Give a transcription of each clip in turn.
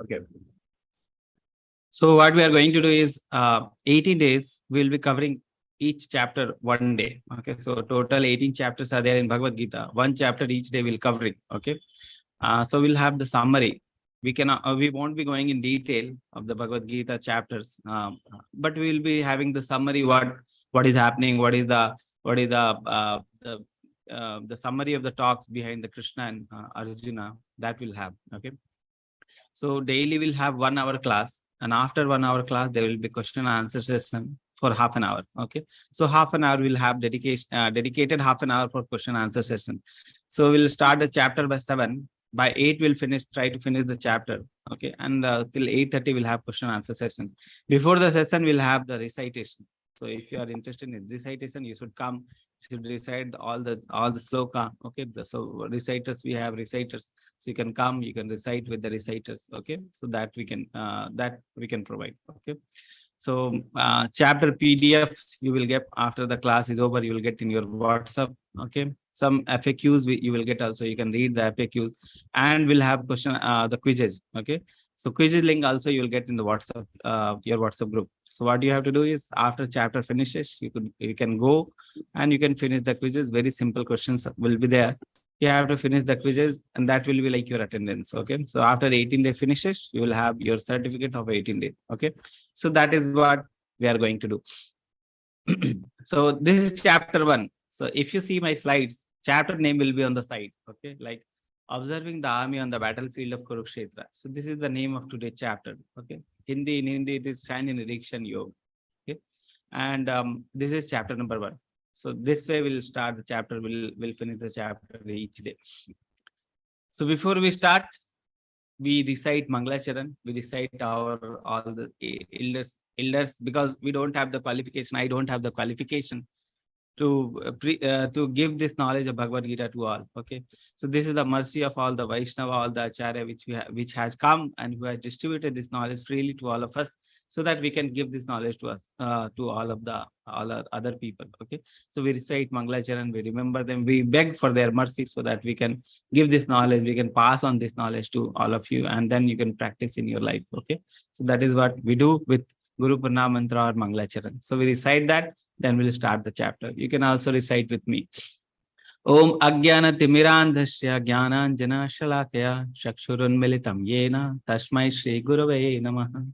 Okay. So what we are going to do is 18 days, we'll be covering each chapter one day. Okay. So total 18 chapters are there in Bhagavad Gita. One chapter each day we'll cover it. Okay. So we'll have the summary. We won't be going in detail of the Bhagavad Gita chapters, but we will be having the summary. What is happening? What is the summary of the talks behind the Krishna and Arjuna, that will have. Okay. So daily we'll have 1 hour class, and after 1 hour class, there will be question and answer session for half an hour. Okay. So half an hour we'll have dedicated half an hour for question and answer session. So we'll start the chapter by 7. By 8, we'll try to finish the chapter. Okay. And till 8:30, we'll have question and answer session. Before the session, we'll have the recitation. So if you are interested in recitation, you should come, you should recite all the sloka. Okay. So reciters, we have reciters. So you can come, you can recite with the reciters. Okay. So that we can provide. Okay. So chapter PDFs you will get after the class is over. You will get in your WhatsApp. Okay. Some FAQs you will get also. You can read the FAQs, and we'll have the quizzes. Okay. So quizzes link also you will get in the WhatsApp, your WhatsApp group. So what you have to do is after chapter finishes, you can go and you can finish the quizzes. Very simple questions will be there. You have to finish the quizzes, and that will be like your attendance. Okay. So after 18-day finishes, you will have your certificate of 18 days. Okay. So that is what we are going to do. So this is chapter 1. So if you see my slides, chapter name will be on the side. Okay. Like observing the army on the battlefield of Kurukshetra. So this is the name of today's chapter. Okay. In Hindi, it is Stand in Erection Yoga. Okay. And this is chapter number 1. So this way we'll start the chapter. We'll finish the chapter each day. So before we start, we recite Mangalacharan. We recite all the elders, because we don't have the qualification. I don't have the qualification to give this knowledge of Bhagavad Gita to all. Okay. So this is the mercy of all the Vaishnava, all the Acharya, which has come and who has distributed this knowledge freely to all of us, so that we can give this knowledge to us, to all other people. Okay. So we recite Mangalacharan, we remember them, we beg for their mercy so that we can give this knowledge, we can pass on this knowledge to all of you, and then you can practice in your life. Okay. So that is what we do with Guru Pranam Mantra or Mangalacharan. So we recite that, then we'll start the chapter. You can also recite with me. Om Ajnana Timirandhasya Jnananjana Shalakaya Chakshurunmilitam Yena Tasmai Shri Gurave Namaha.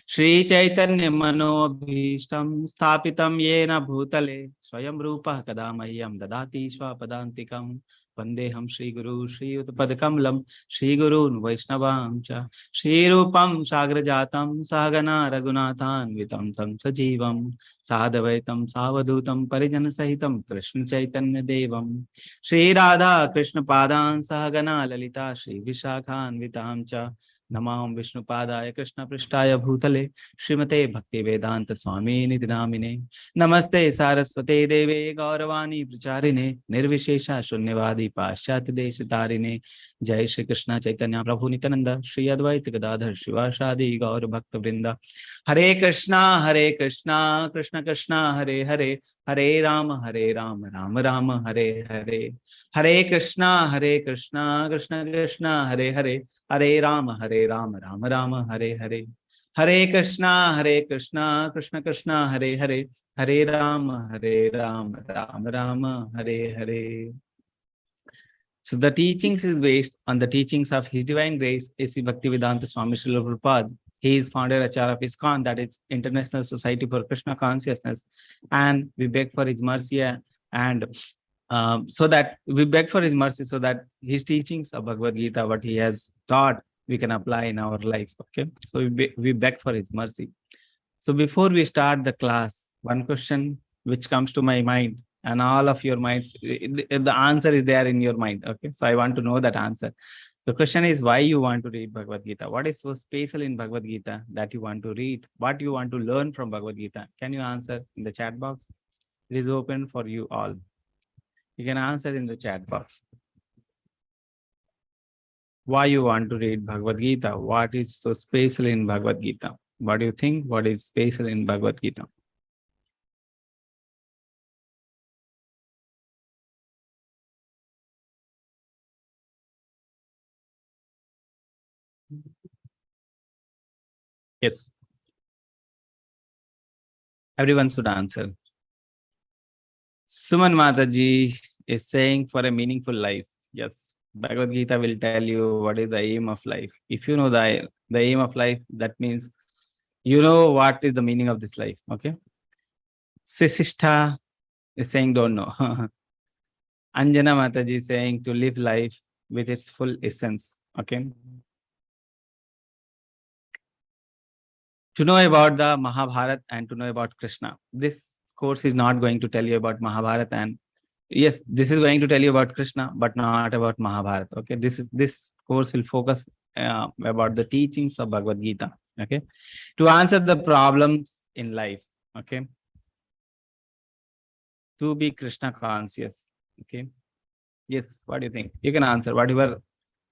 Shri Chaitanya Manobhishtam Sthapitam Yena Bhutale Swayam Rupa Kadamahyam Dadati Swapadantikam Vandeham Shri Guru Shri Utpadakamalam Shri Gurun Vaishnavamcha Shri Rupam Sagrajatam Sahagana Raghunathan Vitam Tam Sajivam Sadhavaitam Savadutam Parijana Sahitam Krishna Chaitanya Devam Shri Radha Krishna Padan Sahagana Lalita Shri Vishakhan Vitamcha Namam Vishnupadaya Krishna Prishtaya Bhutale Srimate Bhakti Vedanta Swami Nidinamine Namaste Saraswate Deve Gauravani Pracharine Nirvishesha Shunyavadi Paschat Deshitarine Jai Shri Krishna Chaitanya Prabhu Nityananda Shri Advaita Gadadhar Shivashadi Gaur Bhakta Vrinda Hare Krishna Krishna Krishna Hare Hare Hare Rama Rama Rama Hare Hare Hare Krishna Krishna Krishna Hare Hare Hare Rama Rama Rama Hare Hare Hare Krishna Krishna Krishna Hare Hare Hare Rama Rama Rama Hare Hare. So the teachings is based on the teachings of His Divine Grace, A.C. Bhaktivedanta Swami Srila Prabhupada. He is founder Acharya of ISKCON, that is International Society for Krishna Consciousness, and we beg for his mercy and so that we beg for his mercy, so that his teachings of Bhagavad Gita, what he has taught, we can apply in our life. Okay. So we beg for his mercy. So before we start the class, one question which comes to my mind, and all of your minds, the answer is there in your mind. Okay. So I want to know that answer. The question is, why you want to read Bhagavad Gita? What is so special in Bhagavad Gita that you want to read? What you want to learn from Bhagavad Gita? Can you answer in the chat box? It is open for you all. You can answer in the chat box. Why you want to read Bhagavad Gita? What is so special in Bhagavad Gita? What do you think? What is special in Bhagavad Gita? Yes. Everyone should answer. Suman Mataji is saying for a meaningful life. Yes. Bhagavad Gita will tell you what is the aim of life. If you know the aim of life, that means you know what is the meaning of this life. Okay. Sisishta is saying don't know. Anjana Mataji is saying to live life with its full essence. Okay. To know about the Mahabharata and to know about Krishna. This course is not going to tell you about Mahabharata, and yes, this is going to tell you about Krishna, but not about Mahabharata. Okay. This course will focus about the teachings of Bhagavad Gita. Okay. To answer the problems in life. Okay. To be Krishna conscious. Okay. Yes. What do you think? You can answer whatever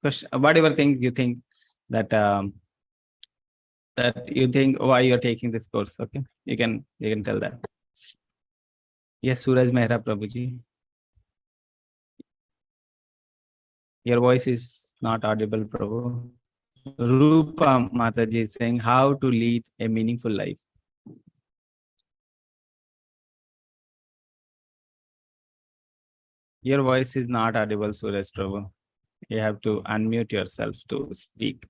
question, whatever thing you think that that you think why you're taking this course. Okay. You can tell that. Yes, Suraj Mehra Prabhuji. Your voice is not audible, Prabhu. Rupa Mataji is saying how to lead a meaningful life. Your voice is not audible, Suraj Prabhu. You have to unmute yourself to speak.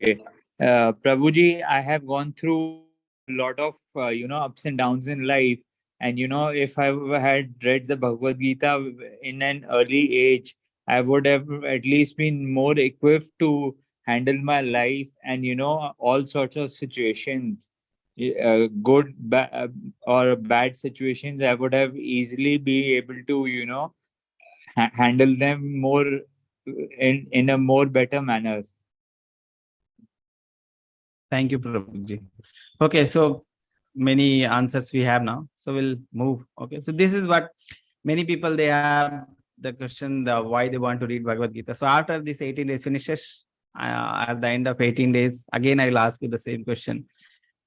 Okay. Prabhuji, I have gone through a lot of, ups and downs in life. And, if I had read the Bhagavad Gita in an early age, I would have at least been more equipped to handle my life and, all sorts of situations, good or bad situations. I would have easily be able to, handle them more in a more better manner. Thank you, Prabhuji. Okay, so many answers we have now. So we'll move. Okay, so this is what many people they have the question the why they want to read Bhagavad Gita. So after this 18 days finishes, at the end of 18 days, again I will ask you the same question.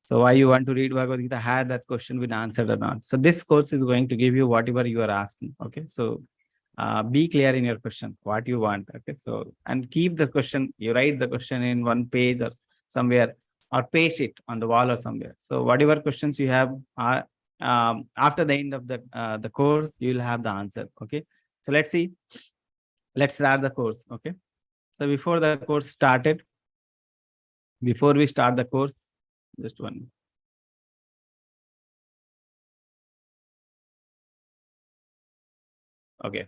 So why you want to read Bhagavad Gita? Had that question been answered or not? So this course is going to give you whatever you are asking. Okay, so be clear in your question, what you want. Okay, so and keep the question. You write the question in one page or somewhere, or paste it on the wall or somewhere. So whatever questions you have, after the end of the course, you will have the answer. Okay, so let's see. Let's start the course. Okay, so before the course started, before we start the course, just one. Okay,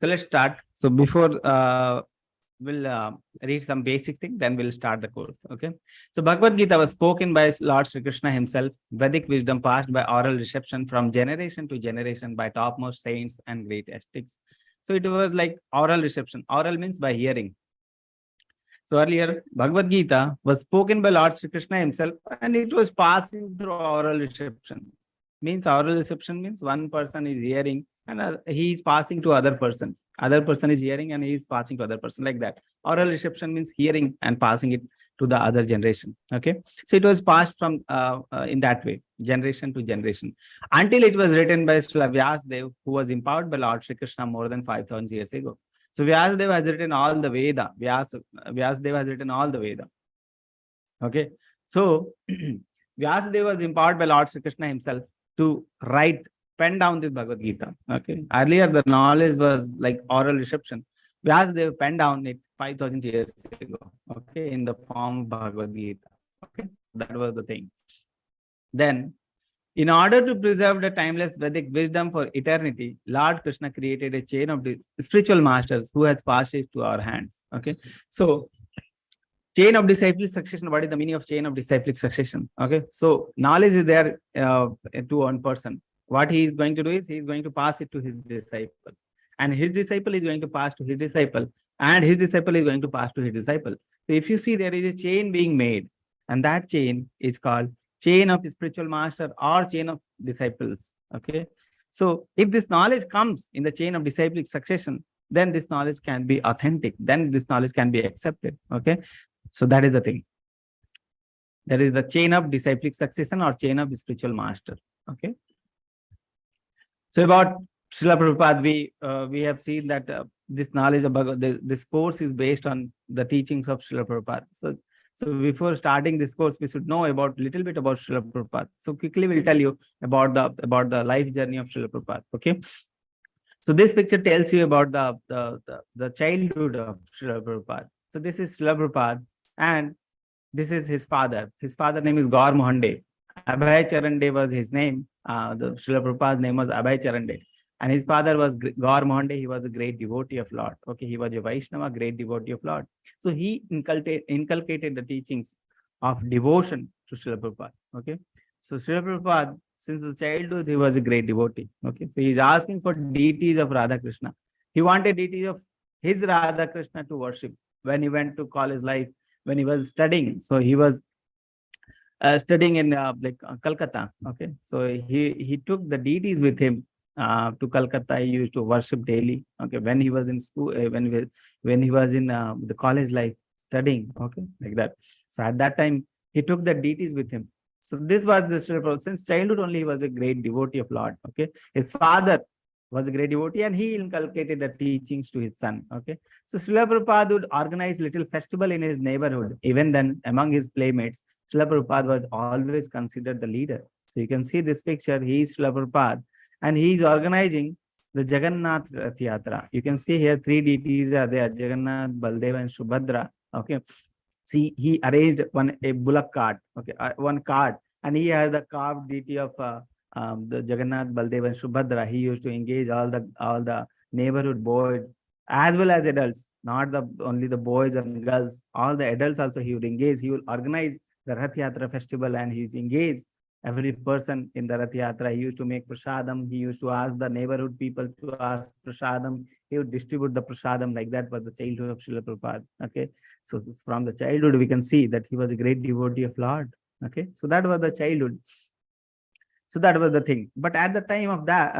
so let's start. So before we'll read some basic thing, then we'll start the course. Okay. So Bhagavad Gita was spoken by Lord Sri Krishna himself, Vedic wisdom passed by oral reception from generation to generation by topmost saints and great ascetics. So it was like oral reception. Oral means by hearing. So earlier, Bhagavad Gita was spoken by Lord Sri Krishna himself, and it was passing through oral reception. Means oral reception means one person is hearing and he is passing to other persons. Other person is hearing and he is passing to other person, like that. Oral reception means hearing and passing it to the other generation. Okay, so it was passed from in that way, generation to generation, until it was written by Srila Vyasadeva, who was empowered by Lord Sri Krishna more than 5,000 years ago. So Vyasadeva has written all the Veda. Vyasadeva has written all the Veda. Okay, so Vyasadeva was empowered by Lord Sri Krishna himself to pen down this Bhagavad Gita. Okay, earlier the knowledge was like oral reception. Vyasadeva penned down it 5,000 years ago. Okay, in the form of Bhagavad Gita. Okay, that was the thing. Then, in order to preserve the timeless Vedic wisdom for eternity, Lord Krishna created a chain of spiritual masters who has passed it to our hands. Okay, so chain of disciplic succession. What is the meaning of chain of disciplic succession? Okay, so knowledge is there to one person. What he is going to do is he is going to pass it to his disciple, and his disciple is going to pass to his disciple, and his disciple is going to pass to his disciple. So if you see, there is a chain being made, and that chain is called chain of spiritual master or chain of disciples. Okay, so if this knowledge comes in the chain of disciplic succession, then this knowledge can be authentic, then this knowledge can be accepted. Okay, so that is the thing. That is the chain of disciplic succession or chain of spiritual master. Okay. So about Srila Prabhupada, we have seen that this knowledge about this course is based on the teachings of Srila Prabhupada. So So before starting this course, we should know about little bit about Srila Prabhupada. So quickly we'll tell you about the life journey of Srila Prabhupada. Okay. So this picture tells you about the childhood of Srila Prabhupada. So this is Srila Prabhupada, and this is his father. His father name is Gaur Mohande. Abhay Charande was his name. The Srila Prabhupada's name was Abhay Charande. And his father was Gaur Mohande. He was a great devotee of Lord. Okay, he was a Vaishnava, great devotee of Lord. So he inculcated the teachings of devotion to Srila Prabhupada. Okay, so Srila Prabhupada, since the childhood, he was a great devotee. Okay, so he's asking for deities of Radha Krishna. He wanted deities of his Radha Krishna to worship when he went to college life, when he was studying. So he was studying in Calcutta. Okay, so he took the deities with him to Calcutta. He used to worship daily. Okay, when he was in school, when he was in the college life studying. Okay, like that. So at that time, he took the deities with him. So this was the Srila Prabhupada. Since childhood only, he was a great devotee of Lord. Okay, his father was a great devotee, and he inculcated the teachings to his son. Okay, so Srila Prabhupada would organize little festival in his neighborhood. Even then, among his playmates, Srila Prabhupada was always considered the leader. So you can see this picture. He is Srila Prabhupada, and he is organizing the Jagannath Rath Yatra. You can see here three deities are there: Jagannath, Baldeva, and Subhadra. Okay, see, he arranged a bullock cart. Okay, one cart, and he has the carved deity of the Jagannath, Baldeva, and Subhadra. He used to engage all the neighborhood boys as well as adults, not only the boys and girls. All the adults also he would engage. He will organize the Rath Yatra festival, and he engaged every person in the Rath Yatra. He used to make prasadam. He used to ask the neighborhood people to ask prasadam. He would distribute the prasadam. Like that was the childhood of Srila Prabhupada. Okay, so from the childhood we can see that he was a great devotee of Lord. Okay, so that was the childhood. So that was the thing. But at the time of that,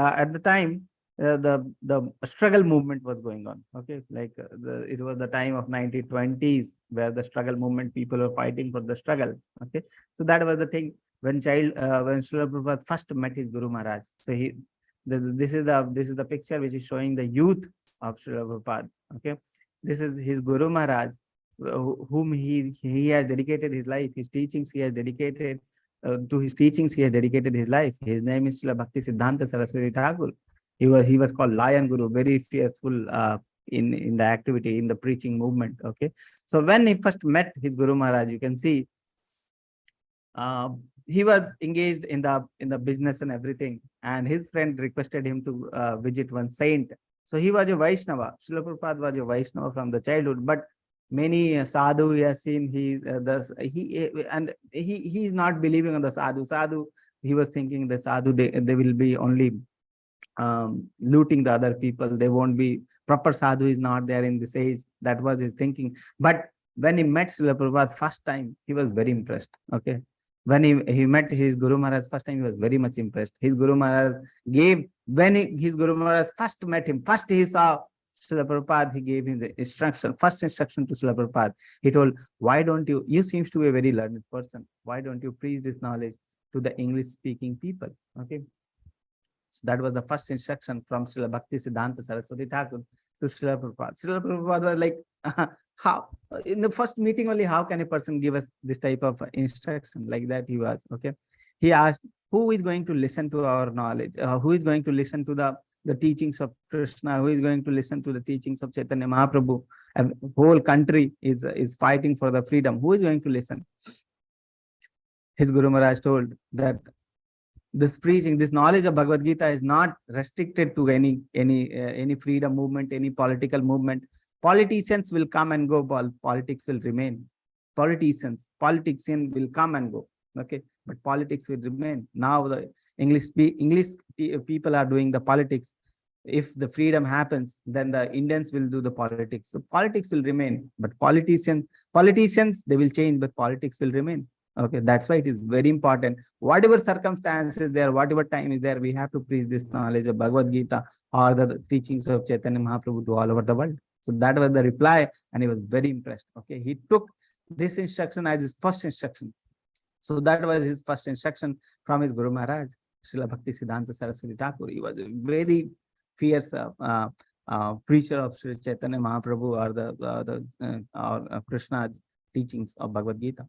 the struggle movement was going on. Okay, like it was the time of 1920s where the struggle movement, people were fighting for the struggle. Okay, so that was the thing when Srila Prabhupada first met his Guru Maharaj. So this is the picture which is showing the youth of Srila Prabhupada. Okay, this is his Guru Maharaj, whom he has dedicated his life, his teachings he has dedicated. To his teachings, he has dedicated his life. His name is Srila Bhakti Siddhanta Saraswati Thakur. He was called Lion Guru, very fearful in the activity, in the preaching movement. Okay, so when he first met his Guru Maharaj, you can see he was engaged in the business and everything, and his friend requested him to visit one saint. So he was a Vaishnava. Srila Prabhupada was a Vaishnava from the childhood, but many sadhu he has seen. He is not believing on the sadhu. He was thinking the sadhu, they will be only looting the other people. They won't be proper. Sadhu is not there in this age. That was his thinking. But when he met Srila Prabhupada first time, he was very impressed. Okay, when he met his Guru Maharaj first time, he was very much impressed. His Guru Maharaj his Guru Maharaj first met him, first he saw Srila Prabhupada, he gave him the first instruction to Srila Prabhupada. He told, why don't you seems to be a very learned person. Why don't you preach this knowledge to the English speaking people? Okay. So that was the first instruction from Srila Bhakti Siddhanta Saraswati Thakur to Srila Prabhupada. Srila Prabhupada was like, how, in the first meeting only, how can a person give us this type of instruction? Like that he was. Okay. He asked, who is going to listen to our knowledge? Who is going to listen to the teachings of Krishna? Who is going to listen to the teachings of Chaitanya Mahaprabhu? A whole country is fighting for the freedom. Who is going to listen? His Guru Maharaj told that this preaching, this knowledge of Bhagavad Gita is not restricted to any freedom movement, any political movement. Politicians will come and go, politics will remain. Politicians will come and go. Okay, but politics will remain. Now the English people are doing the politics. If the freedom happens, then the Indians will do the politics. So politics will remain, but politicians they will change, but politics will remain. Okay, that's why it is very important. Whatever circumstances there, whatever time is there, we have to preach this knowledge of Bhagavad Gita or the teachings of Chaitanya Mahaprabhu to all over the world. So that was the reply, and he was very impressed. Okay, he took this instruction as his first instruction. So that was his first instruction from his Guru Maharaj, Srila Bhakti Siddhanta Saraswati Thakur. He was a very fierce preacher of Sri Chaitanya Mahaprabhu or Krishna teachings of Bhagavad Gita.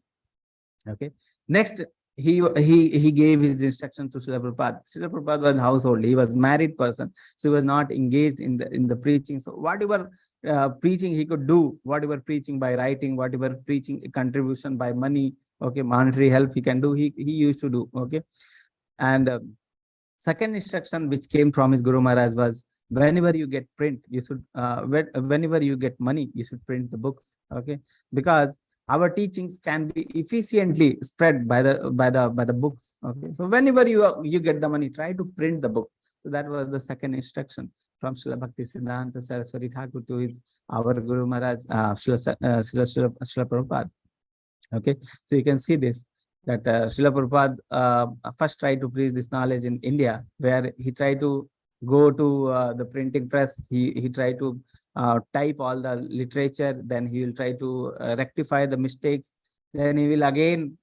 Okay. Next, he gave his instruction to Srila Prabhupada. Srila Prabhupada was household. He was married person, so he was not engaged in the preaching. So whatever preaching he could do, whatever preaching by writing, whatever preaching contribution by money, okay, monetary help he can do, he used to do. Okay. And second instruction which came from his Guru Maharaj was, whenever you get print, you should whenever you get money, you should print the books. Okay. Because our teachings can be efficiently spread by the books. Okay. So whenever you get the money, try to print the book. So that was the second instruction from Srila Bhakti Siddhanta Saraswati Thakur to his our Guru Maharaj, Srila Prabhupada. Okay. So you can see this, that Srila Prabhupada first tried to preach this knowledge in India, where he tried to go to the printing press. He tried to type all the literature, then he will try to rectify the mistakes, then he will again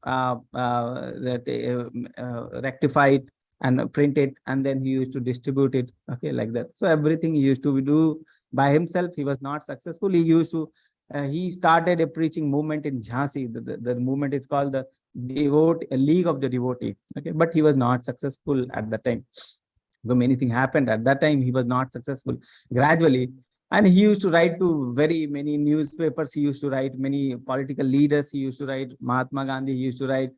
rectify it and print it, and then he used to distribute it. Okay, like that. So everything he used to do by himself. He was not successful. He used to he started a preaching movement in Jhansi. The movement is called the League of the Devotee. Okay, but he was not successful at the time. So many things happened at that time. He was not successful. Gradually, and he used to write to very many newspapers. He used to write many political leaders. He used to write Mahatma Gandhi. He used to write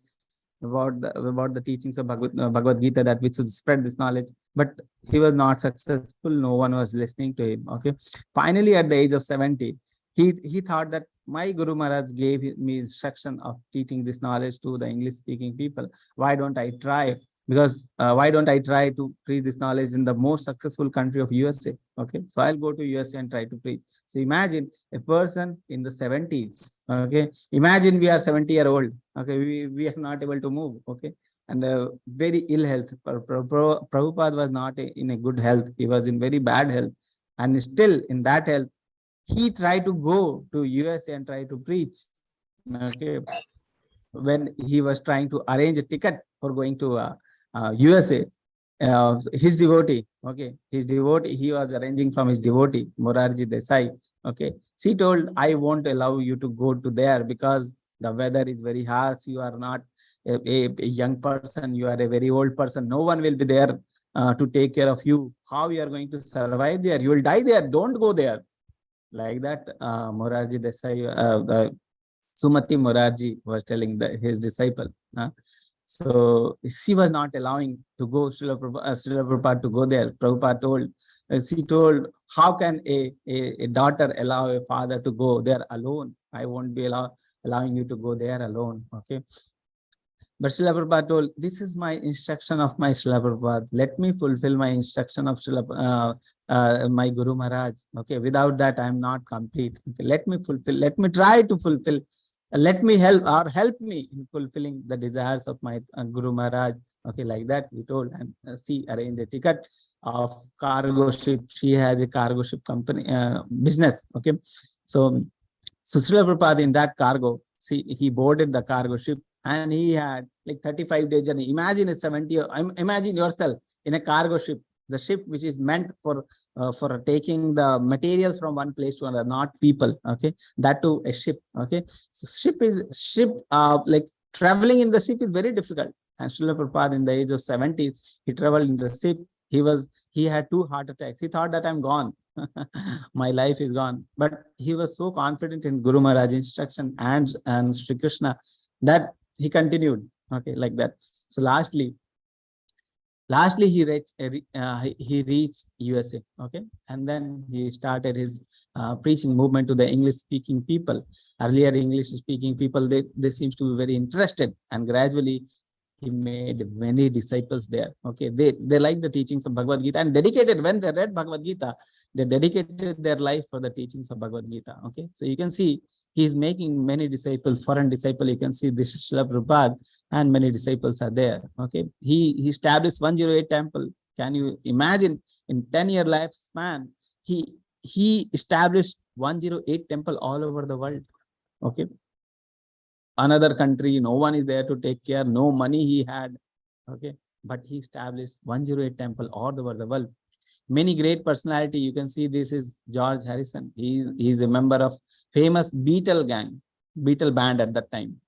about the teachings of Bhagavad Gita, that which should spread this knowledge. But he was not successful. No one was listening to him. Okay. Finally, at the age of 70, he thought that my Guru Maharaj gave me instruction of teaching this knowledge to the English speaking people. Why don't I try? Because why don't I try to preach this knowledge in the most successful country of USA? Okay, so I'll go to USA and try to preach. So imagine a person in the 70s. Okay, imagine we are 70-year-old. Okay, we are not able to move. Okay, and very ill health. Prabhupada was not in a good health. He was in very bad health, and still in that health, he tried to go to USA and try to preach. Okay, when he was trying to arrange a ticket for going to USA, his devotee, okay, he was arranging from his devotee, Morarji Desai. Okay, she told, I won't allow you to go to there because the weather is very harsh. You are not a young person. You are a very old person. No one will be there to take care of you. How you are going to survive there? You will die there. Don't go there. Like that, Morarji Desai, Sumati Morarji was telling his disciple. So she was not allowing to go, Srila Prabhupada to go there. Prabhupada told, she told, how can a daughter allow a father to go there alone? I won't be allowing you to go there alone. Okay. But Srila Prabhupada told, this is my instruction of my Srila Prabhupada. Let me fulfill my instruction of my Guru Maharaj. Okay, without that, I am not complete. Okay, let me fulfill, let me try to fulfill, let me help me in fulfilling the desires of my Guru Maharaj. Okay, like that we told. And she arranged a ticket of cargo ship. She has a cargo ship company business. Okay, so Srila Prabhupada in that cargo, he boarded the cargo ship, and he had like 35 days journey. Imagine a 70. Imagine yourself in a cargo ship, the ship which is meant for taking the materials from one place to another, not people. Okay, that too a ship. Okay, so ship. Like traveling in the ship is very difficult. And Srila Prabhupada in the age of 70, he traveled in the ship. He had 2 heart attacks. He thought that I'm gone. My life is gone. But he was so confident in Guru Maharaj instruction and Sri Krishna that he continued. Okay, like that. So lastly he reached USA. Okay, and then he started his preaching movement to the English speaking people. Earlier English speaking people, they seems to be very interested, and gradually he made many disciples there. Okay, they liked the teachings of Bhagavad Gita and dedicated, when they read Bhagavad Gita, they dedicated their life for the teachings of Bhagavad Gita. Okay, so you can see he is making many disciples, foreign disciples. You can see this is Srila Prabhupada, and many disciples are there. Okay, he established 108 temple. Can you imagine, in 10-year lifespan, he established 108 temple all over the world. Okay, another country, no one is there to take care, no money he had. Okay, but he established 108 temple all over the world. Many great personality. You can see this is George Harrison. He is a member of famous Beatle gang. Beetle band at that time.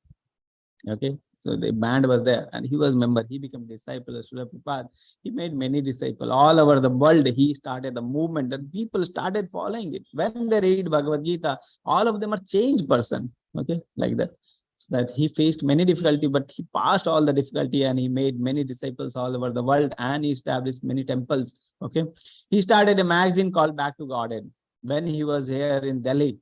Okay, so the band was there, and he was member. He became disciple of Srila Prabhupada. He made many disciples all over the world. He started the movement, that people started following it. When they read Bhagavad Gita, all of them are changed person. Okay, like that. So that he faced many difficulty, but he passed all the difficulty, and he made many disciples all over the world, and he established many temples. Okay, he started a magazine called Back to Godhead when he was here in Delhi.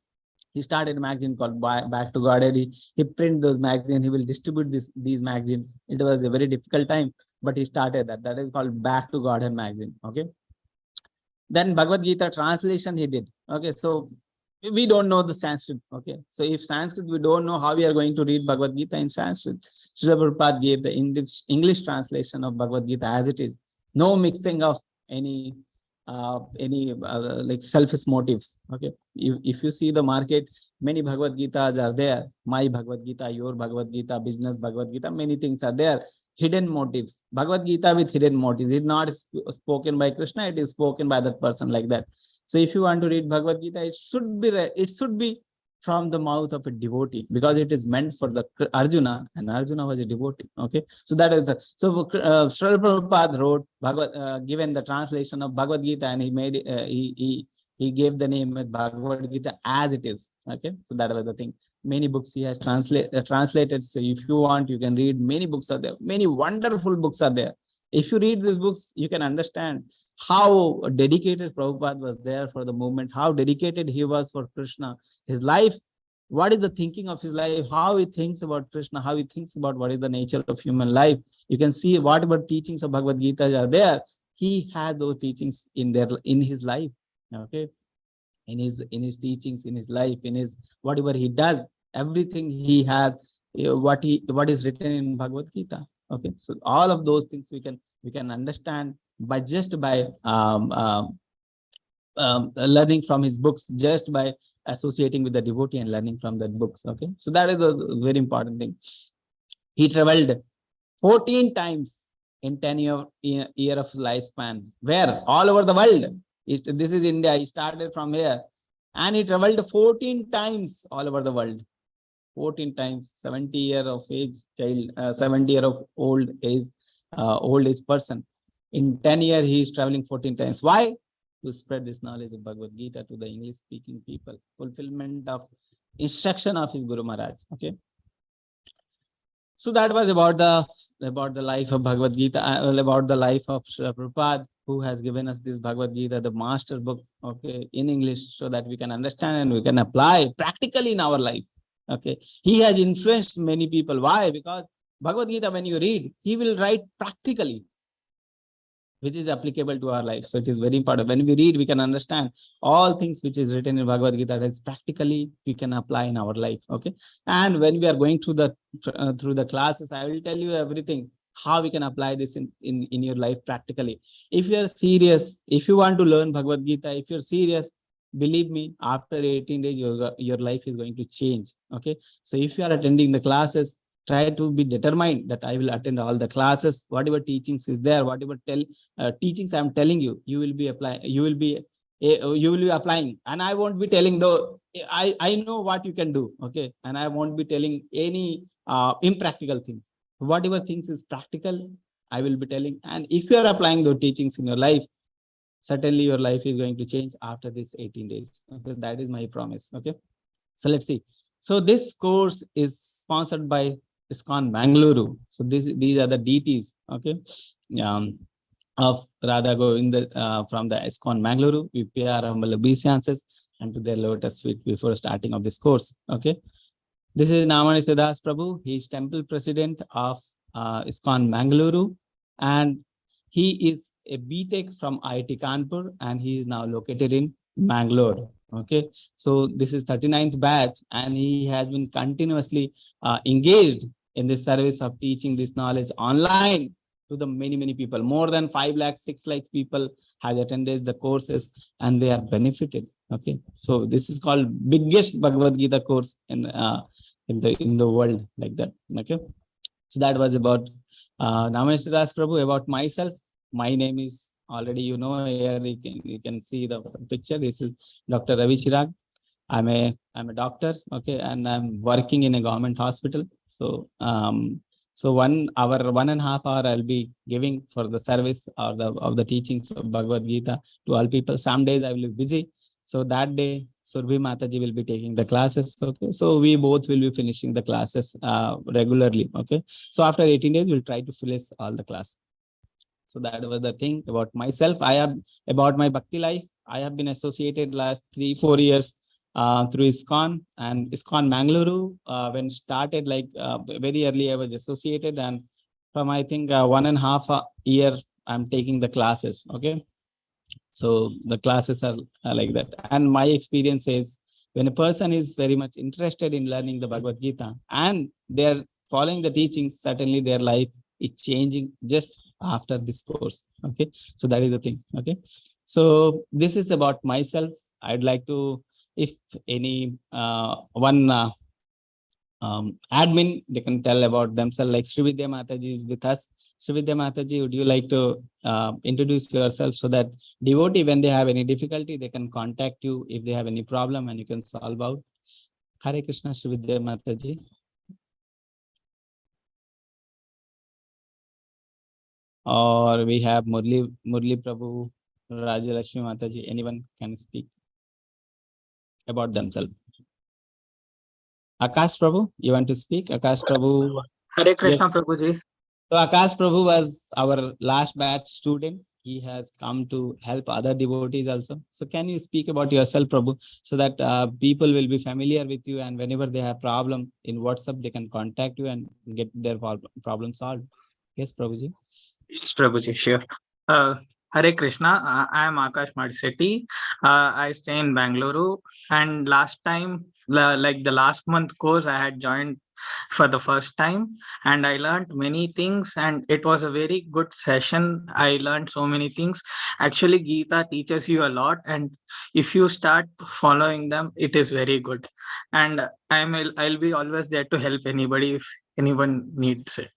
He started a magazine called Back to God. He print those magazines. He will distribute these magazines. It was a very difficult time, but he started that. That is called Back to Godhead magazine. Okay. Then Bhagavad Gita translation he did. Okay. So we don't know the Sanskrit. Okay. So if Sanskrit, we don't know how we are going to read Bhagavad Gita in Sanskrit. Srila Prabhupada gave the English translation of Bhagavad Gita as it is. No mixing of any like selfish motives. Okay, if you see the market, many Bhagavad Gitas are there. My Bhagavad Gita, your Bhagavad Gita, business Bhagavad Gita, many things are there. Hidden motives. Bhagavad Gita with hidden motives. It's not spoken by Krishna, it is spoken by that person, like that. So if you want to read Bhagavad Gita, it should be from the mouth of a devotee, because it is meant for the Arjuna, and Arjuna was a devotee. Okay, so that is the Srila Prabhupada wrote given the translation of Bhagavad Gita, and he made he gave the name of Bhagavad Gita as it is. Okay, so that was the thing. Many books he has translated. So if you want, you can read. Many books are there. Many wonderful books are there. If you read these books, you can understand how dedicated Prabhupada was there for the movement, how dedicated he was for Krishna, his life, what is the thinking of his life, how he thinks about Krishna, how he thinks about what is the nature of human life. You can see whatever teachings of Bhagavad Gita are there. He had those teachings in his life. Okay, in his teachings, in his life, in his whatever he does, everything he has, what is written in Bhagavad Gita. Okay, so all of those things we can understand by learning from his books, just by associating with the devotee and learning from the books. Okay, so that is a very important thing. He traveled 14 times in 10-year of lifespan. Where? All over the world. This is India. He started from here, and he traveled 14 times all over the world. 14 times. 70 year of age child, 70 year of old age person. In 10 years, he is traveling 14 times. Why? To spread this knowledge of Bhagavad Gita to the English-speaking people. Fulfillment of instruction of his Guru Maharaj. Okay. So that was about the life of Bhagavad Gita, about the life of Srila Prabhupada, who has given us this Bhagavad Gita, the master book, okay, in English, so that we can understand and we can apply practically in our life. Okay, he has influenced many people. Why? Because Bhagavad Gita, when you read, he will write practically, which is applicable to our life. So it is very important. When we read, we can understand all things which is written in Bhagavad Gita, that is practically we can apply in our life. Okay, and when we are going through the classes, I will tell you everything, how we can apply this in your life practically. If you are serious, if you want to learn Bhagavad Gita, if you're serious, believe me, after 18 days, your life is going to change. Okay, so if you are attending the classes, try to be determined that I will attend all the classes, whatever teachings is there, whatever teachings I'm telling you, you will be applying, you will be applying, and I won't be telling though. I know what you can do. Okay, and I won't be telling any impractical things. Whatever things is practical, I will be telling. And if you are applying those teachings in your life, certainly your life is going to change after this 18 days. Okay, that is my promise. Okay, so let's see. So this course is sponsored by ISKCON Bangalore. So these are the deities, okay, of Radha Govinda from the ISKCON Bangalore. We pay our humble obeisances and to their lotus feet before starting of this course. Okay, this is Namani Das Prabhu. He is temple president of ISKCON Bangalore, and he is a BTech from IIT Kanpur, and he is now located in Bangalore. Okay, so this is 39th batch, and he has been continuously engaged in this service of teaching this knowledge online to the many people. More than 5 lakh, 6 lakh people has attended the courses, and they are benefited. Okay, so this is called biggest Bhagavad Gita course in the world, like that. Okay, so that was about Namaste Das Prabhu. About myself, my name is already, you know, here you can see the picture. This is Dr. Ravi Chirag. I'm a doctor, okay, and I'm working in a government hospital. So so 1 hour, 1.5 hour I'll be giving for the service or the teachings of Bhagavad Gita to all people. Some days I will be busy. So that day, Surabhi Mataji will be taking the classes. Okay. So we both will be finishing the classes regularly. Okay. So after 18 days, we'll try to finish all the class. So that was the thing about myself. About my Bhakti life. I have been associated last 3-4 years through ISKCON and ISKCON Mangaluru. When started, like very early, I was associated, and from I think 1.5 year, I'm taking the classes. Okay, so the classes are like that, and my experience is when a person is very much interested in learning the Bhagavad Gita and they're following the teachings, certainly their life is changing just after this course. Okay, so that is the thing. Okay, so this is about myself. I'd like to, if any one admin, they can tell about themselves, like Srividya Mataji is with us. Srividya Mataji, would you like to introduce yourself so that devotee, when they have any difficulty, they can contact you if they have any problem and you can solve out? Hare Krishna, Srividya Mataji. Or we have Murli Prabhu, Rajalakshmi Mataji. Anyone can speak about themselves. Akash Prabhu, you want to speak? Akash Prabhu. Hare Krishna, Yes. Prabhuji. So Akash Prabhu was our last batch student. He has come to help other devotees also. So can you speak about yourself, Prabhu, so that people will be familiar with you, and whenever they have problem in WhatsApp, they can contact you and get their problem solved. Yes, Prabhuji. Yes, Prabhuji, sure. Hare Krishna. I am Akash Madsetti. I stay in Bangalore, and last time, like the last month course, I had joined for the first time, and I learned many things, and it was a very good session. I learned so many things. Actually, Gita teaches you a lot, and if you start following them, it is very good. And I'll be always there to help anybody if anyone needs it.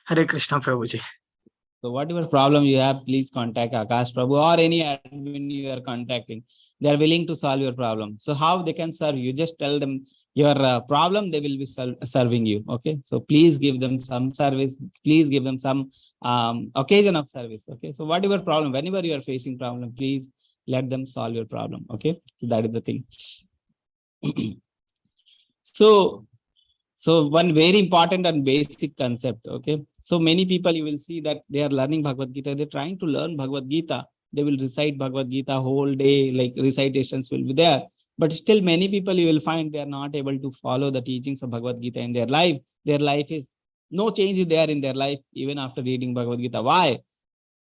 Hare Krishna, Prabhuji. So whatever problem you have, please contact Akash Prabhu or any admin you are contacting. They are willing to solve your problem. So how they can serve you? Just tell them your problem, they will be serving you. Okay. So please give them some service. Please give them some occasion of service. Okay. So whatever problem, whenever you are facing problem, please let them solve your problem. Okay. So that is the thing. So one very important and basic concept. Okay. So many people, you will see that they are learning Bhagavad Gita. They're trying to learn Bhagavad Gita. They will recite Bhagavad Gita whole day, like recitations will be there. But still many people you will find they are not able to follow the teachings of Bhagavad Gita in their life. Their life is, no change is there in their life, even after reading Bhagavad Gita. Why?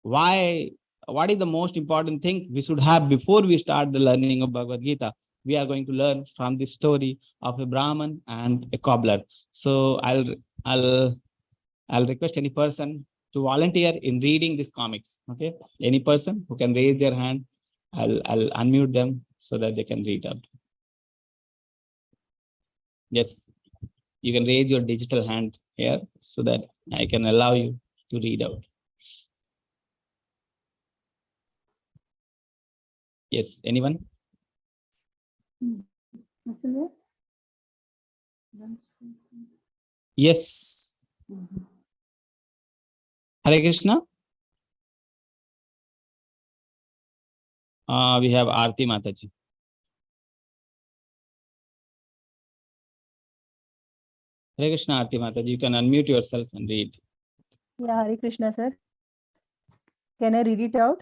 What is the most important thing we should have before we start the learning of Bhagavad Gita? We are going to learn from the story of a Brahman and a cobbler. So I'll request any person to volunteer in reading these comics. Okay, any person who can raise their hand, I'll unmute them so that they can read out. Yes, you can raise your digital hand here so that I can allow you to read out. Yes, anyone? Yes. Hare Krishna. We have Aarti Mataji. Hare Krishna, Aarti Mataji. You can unmute yourself and read. Yeah, Hare Krishna, sir. Can I read it out?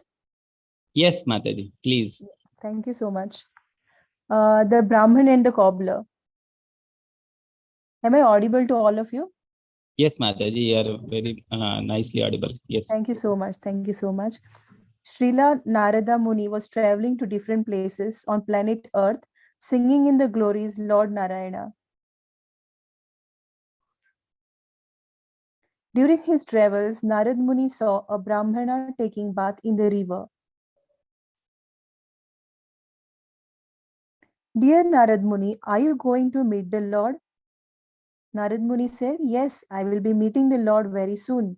Yes, Mataji, please. Thank you so much. The Brahman and the cobbler. Am I audible to all of you? Yes, Mataji, you are very nicely audible. Yes. Thank you so much. Thank you so much. Srila Narada Muni was traveling to different places on planet Earth, singing in the glories Lord Narayana. During his travels, Narad Muni saw a Brahmana taking bath in the river. Dear Narad Muni, are you going to meet the Lord? Narad Muni said, yes, I will be meeting the Lord very soon.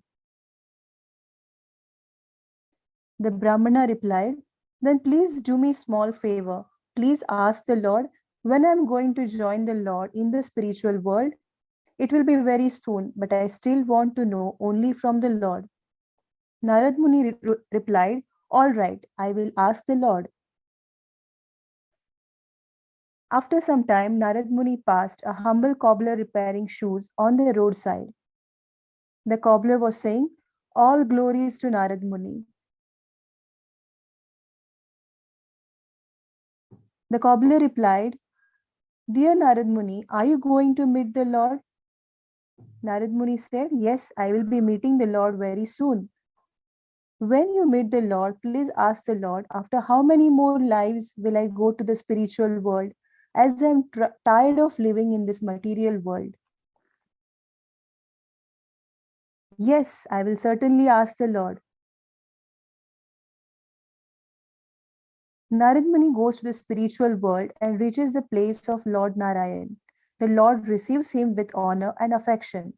The Brahmana replied, then please do me a small favor. Please ask the Lord When I'm going to join the Lord in the spiritual world? It will be very soon, but I still want to know only from the Lord. Narad Muni replied, All right, I will ask the Lord. After some time, Narad Muni passed a humble cobbler repairing shoes on the roadside. The cobbler was saying, All glories to Narad Muni. The cobbler replied, Dear Narad Muni, are you going to meet the Lord? Narad Muni said, Yes, I will be meeting the Lord very soon. When you meet the Lord, please ask the Lord, after how many more lives will I go to the spiritual world, as I am tired of living in this material world? Yes, I will certainly ask the Lord. Narad Muni goes to the spiritual world and reaches the place of Lord Narayan. The Lord receives him with honor and affection.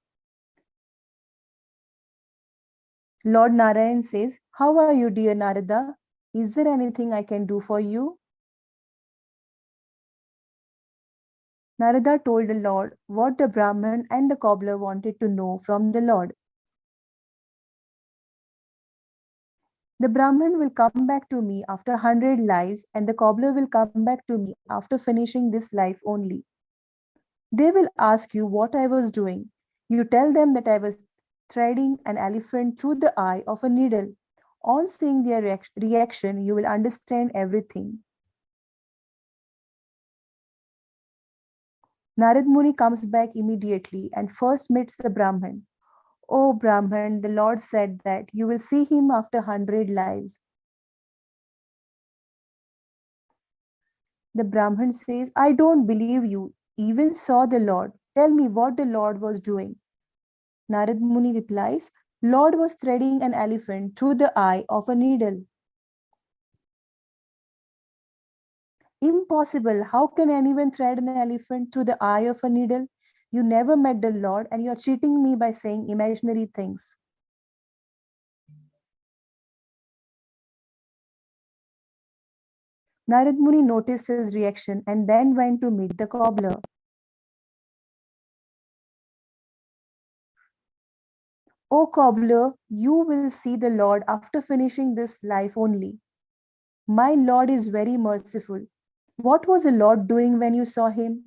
Lord Narayan says, How are you, dear Narada? Is there anything I can do for you? Narada told the Lord what the Brahman and the cobbler wanted to know from the Lord. The Brahman will come back to me after 100 lives, and the cobbler will come back to me after finishing this life only. They will ask you what I was doing. You tell them that I was threading an elephant through the eye of a needle. On seeing their reaction, you will understand everything. Narad Muni comes back immediately and first meets the Brahman. O Brahman, the Lord said that you will see him after 100 lives. The Brahman says, I don't believe you even saw the Lord. Tell me what the Lord was doing. Narad Muni replies, Lord was threading an elephant through the eye of a needle. Impossible. How can anyone thread an elephant through the eye of a needle? You never met the Lord and you are cheating me by saying imaginary things. Narad Muni noticed his reaction and then went to meet the cobbler. O cobbler, you will see the Lord after finishing this life only. My Lord is very merciful. What was the Lord doing when you saw him?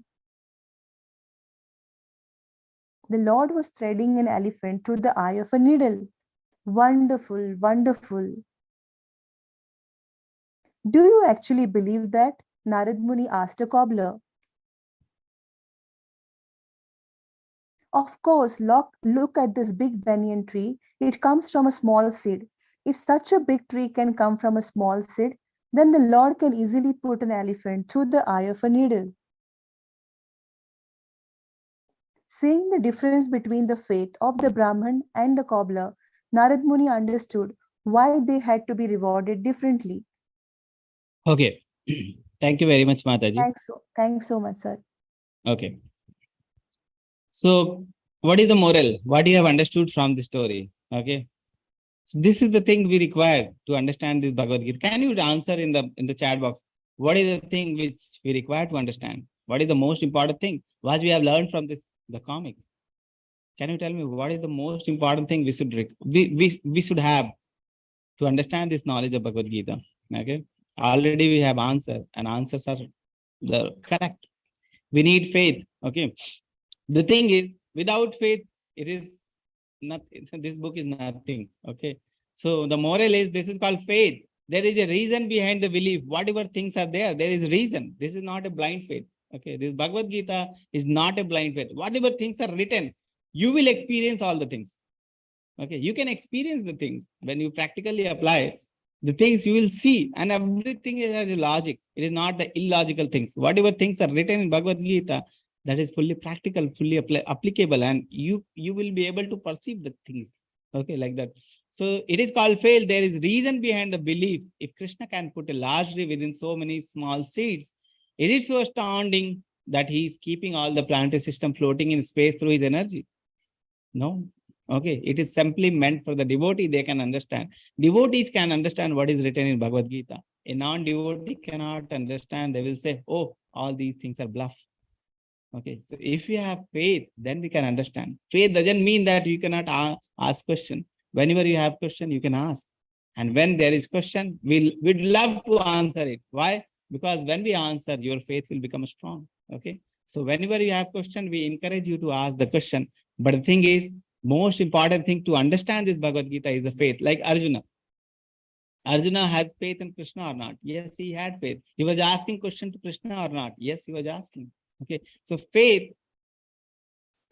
The Lord was threading an elephant through the eye of a needle. Wonderful, wonderful. Do you actually believe that? Narad Muni asked a cobbler. Of course, look at this big banyan tree. It comes from a small seed. If such a big tree can come from a small seed, then the Lord can easily put an elephant through the eye of a needle. Seeing the difference between the faith of the Brahman and the cobbler, Narad Muni understood why they had to be rewarded differently. Okay. Thank you very much, Mataji. Thanks so much, sir. Okay. So, what is the moral? What you have understood from the story? Okay. So this is the thing we require to understand this Bhagavad Gita. Can you answer in the chat box? What is the thing which we require to understand? What is the most important thing? What we have learned from the comics? Can you tell me what is the most important thing we should have to understand this knowledge of Bhagavad Gita? Okay. Already we have answer, and answers are the correct. We need faith. Okay. The thing is, without faith, it is not. This book is nothing. Okay. So the moral is, this is called faith. There is a reason behind the belief. Whatever things are there, there is reason. This is not a blind faith. Okay. This Bhagavad Gita is not a blind faith. Whatever things are written, you will experience all the things. Okay. You can experience the things when you practically apply the things, you will see, and everything has a logic. It is not the illogical things. Whatever things are written in Bhagavad Gita, that is fully practical, fully applicable, and you will be able to perceive the things. Okay, like that. So it is called faith. There is reason behind the belief. If Krishna can put a large tree within so many small seeds, is it so astounding that he is keeping all the planetary system floating in space through his energy? No. Okay, it is simply meant for the devotee. They can understand. Devotees can understand what is written in Bhagavad Gita. A non-devotee cannot understand. They will say, oh, all these things are bluff. Okay, so if you have faith, then we can understand. Faith doesn't mean that you cannot ask question. Whenever you have question, you can ask. And when there is question, we'd love to answer it. Why? Because when we answer, your faith will become strong. Okay. So whenever you have question, we encourage you to ask the question. But the thing is, most important thing to understand this Bhagavad Gita is the faith. Like Arjuna. Arjuna has faith in Krishna or not? Yes, he had faith. He was asking question to Krishna or not? Yes, he was asking. Okay. So faith.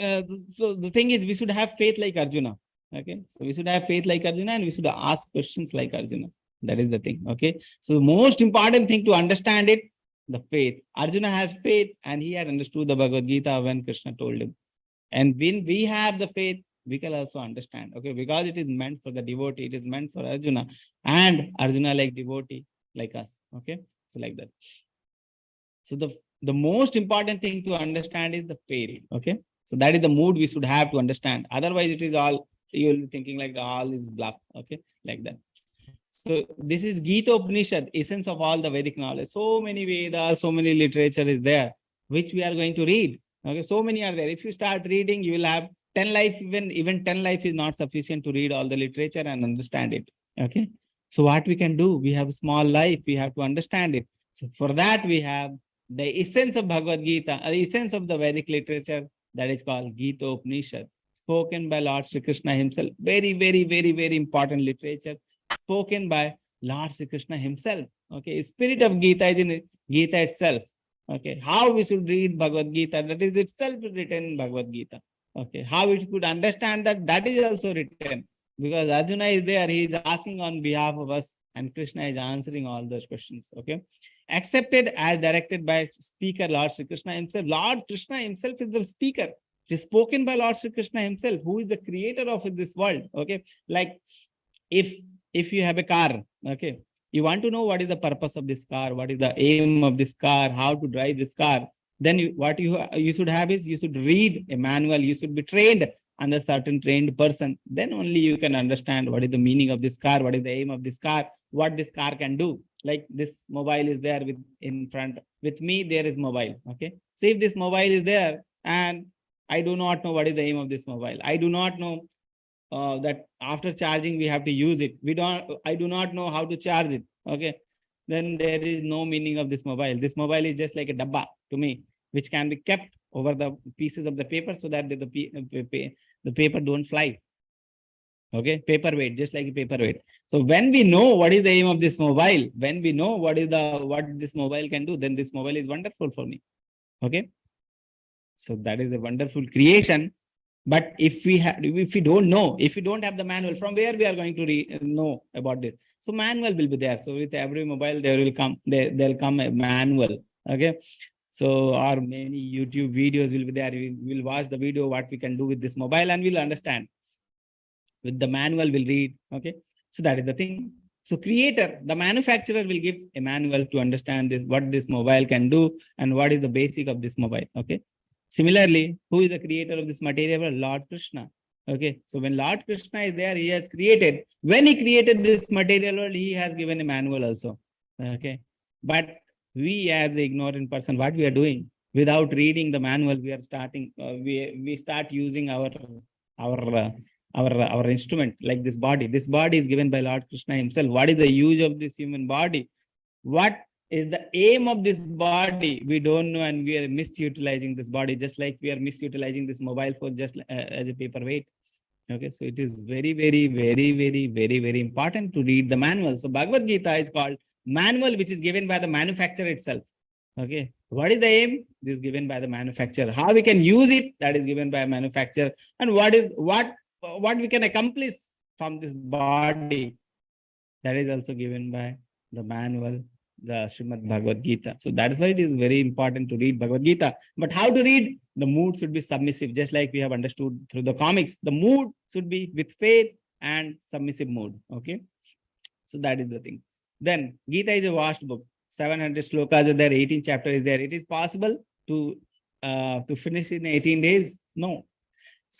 So the thing is, we should have faith like Arjuna. Okay. So we should have faith like Arjuna and we should ask questions like Arjuna. That is the thing. Okay. So the most important thing to understand it, the faith. Arjuna has faith and he had understood the Bhagavad Gita when Krishna told him. And when we have the faith, we can also understand. Okay. Because it is meant for the devotee. It is meant for Arjuna. And Arjuna like devotee, like us. Okay. So like that. So the most important thing to understand is the faith. Okay. So that is the mood we should have to understand. Otherwise, it is all, you'll be thinking like all is bluff. Okay. Like that. So this is Gita Upanishad, essence of all the Vedic knowledge. So many Vedas, so many literature is there, which we are going to read. Okay. So many are there. If you start reading, you will have 10 life, even 10 life is not sufficient to read all the literature and understand it. Okay. So what we can do, we have a small life, we have to understand it. So for that, we have the essence of Bhagavad Gita, the essence of the Vedic literature, that is called Gita Upanishad, spoken by Lord Sri Krishna himself. Very, very, very, very important literature, spoken by Lord Sri Krishna himself. Okay, spirit of Gita is in Gita itself. Okay, how we should read Bhagavad Gita, that is itself written in Bhagavad Gita. Okay, how we could understand that, that is also written. Because Arjuna is there, he is asking on behalf of us and Krishna is answering all those questions. Okay, accepted as directed by speaker Lord Sri Krishna himself. Lord Krishna himself is the speaker. It is spoken by Lord Sri Krishna himself, who is the creator of this world. Okay, like if you have a car, okay, you want to know what is the purpose of this car, what is the aim of this car, how to drive this car, then what you should have is, you should read a manual, you should be trained under certain trained person. Then only you can understand what is the meaning of this car, what is the aim of this car, what this car can do. Like this mobile is there in front with me, there is mobile. Okay, so if this mobile is there and I do not know what is the aim of this mobile, I do not know that after charging we have to use it, I do not know how to charge it. Okay, then there is no meaning of this mobile. This mobile is just like a dabba to me, which can be kept over the pieces of the paper so that the paper don't fly. Okay, paperweight, just like a paperweight. So when we know what is the aim of this mobile, when we know what this mobile can do, then this mobile is wonderful for me. Okay, so that is a wonderful creation. But if we don't know, if we don't have the manual, from where we are going to know about this? So manual will be there. So with every mobile, there'll come a manual. Okay. So or many YouTube videos will be there. We'll watch the video, what we can do with this mobile, and we'll understand. With the manual, we'll read. Okay. So that is the thing. So creator, the manufacturer will give a manual to understand this, what this mobile can do and what is the basic of this mobile. Okay. Similarly, who is the creator of this material? Lord Krishna. Okay. So when Lord Krishna is there, he has created. When he created this material world, he has given a manual also. Okay. But we as an ignorant person, what we are doing? Without reading the manual, we are starting, we start using our instrument, like this body. This body is given by Lord Krishna himself. What is the use of this human body? What is the aim of this body? We don't know, and we are misutilizing this body, just like we are misutilizing this mobile phone just as a paperweight. Okay, so it is very, very, very, very, very, very important to read the manual. So Bhagavad Gita is called manual, which is given by the manufacturer itself. Okay, what is the aim? This is given by the manufacturer. How we can use it? That is given by a manufacturer. And what we can accomplish from this body? That is also given by the manual, the Srimad Bhagavad Gita. So that's why it is very important to read Bhagavad Gita. But how to read? The mood should be submissive, just like we have understood through the comics. The mood should be with faith and submissive mood. Okay, so that is the thing. Then Gita is a vast book. 700 slokas are there, 18 chapters is there. It is possible to finish in 18 days? No.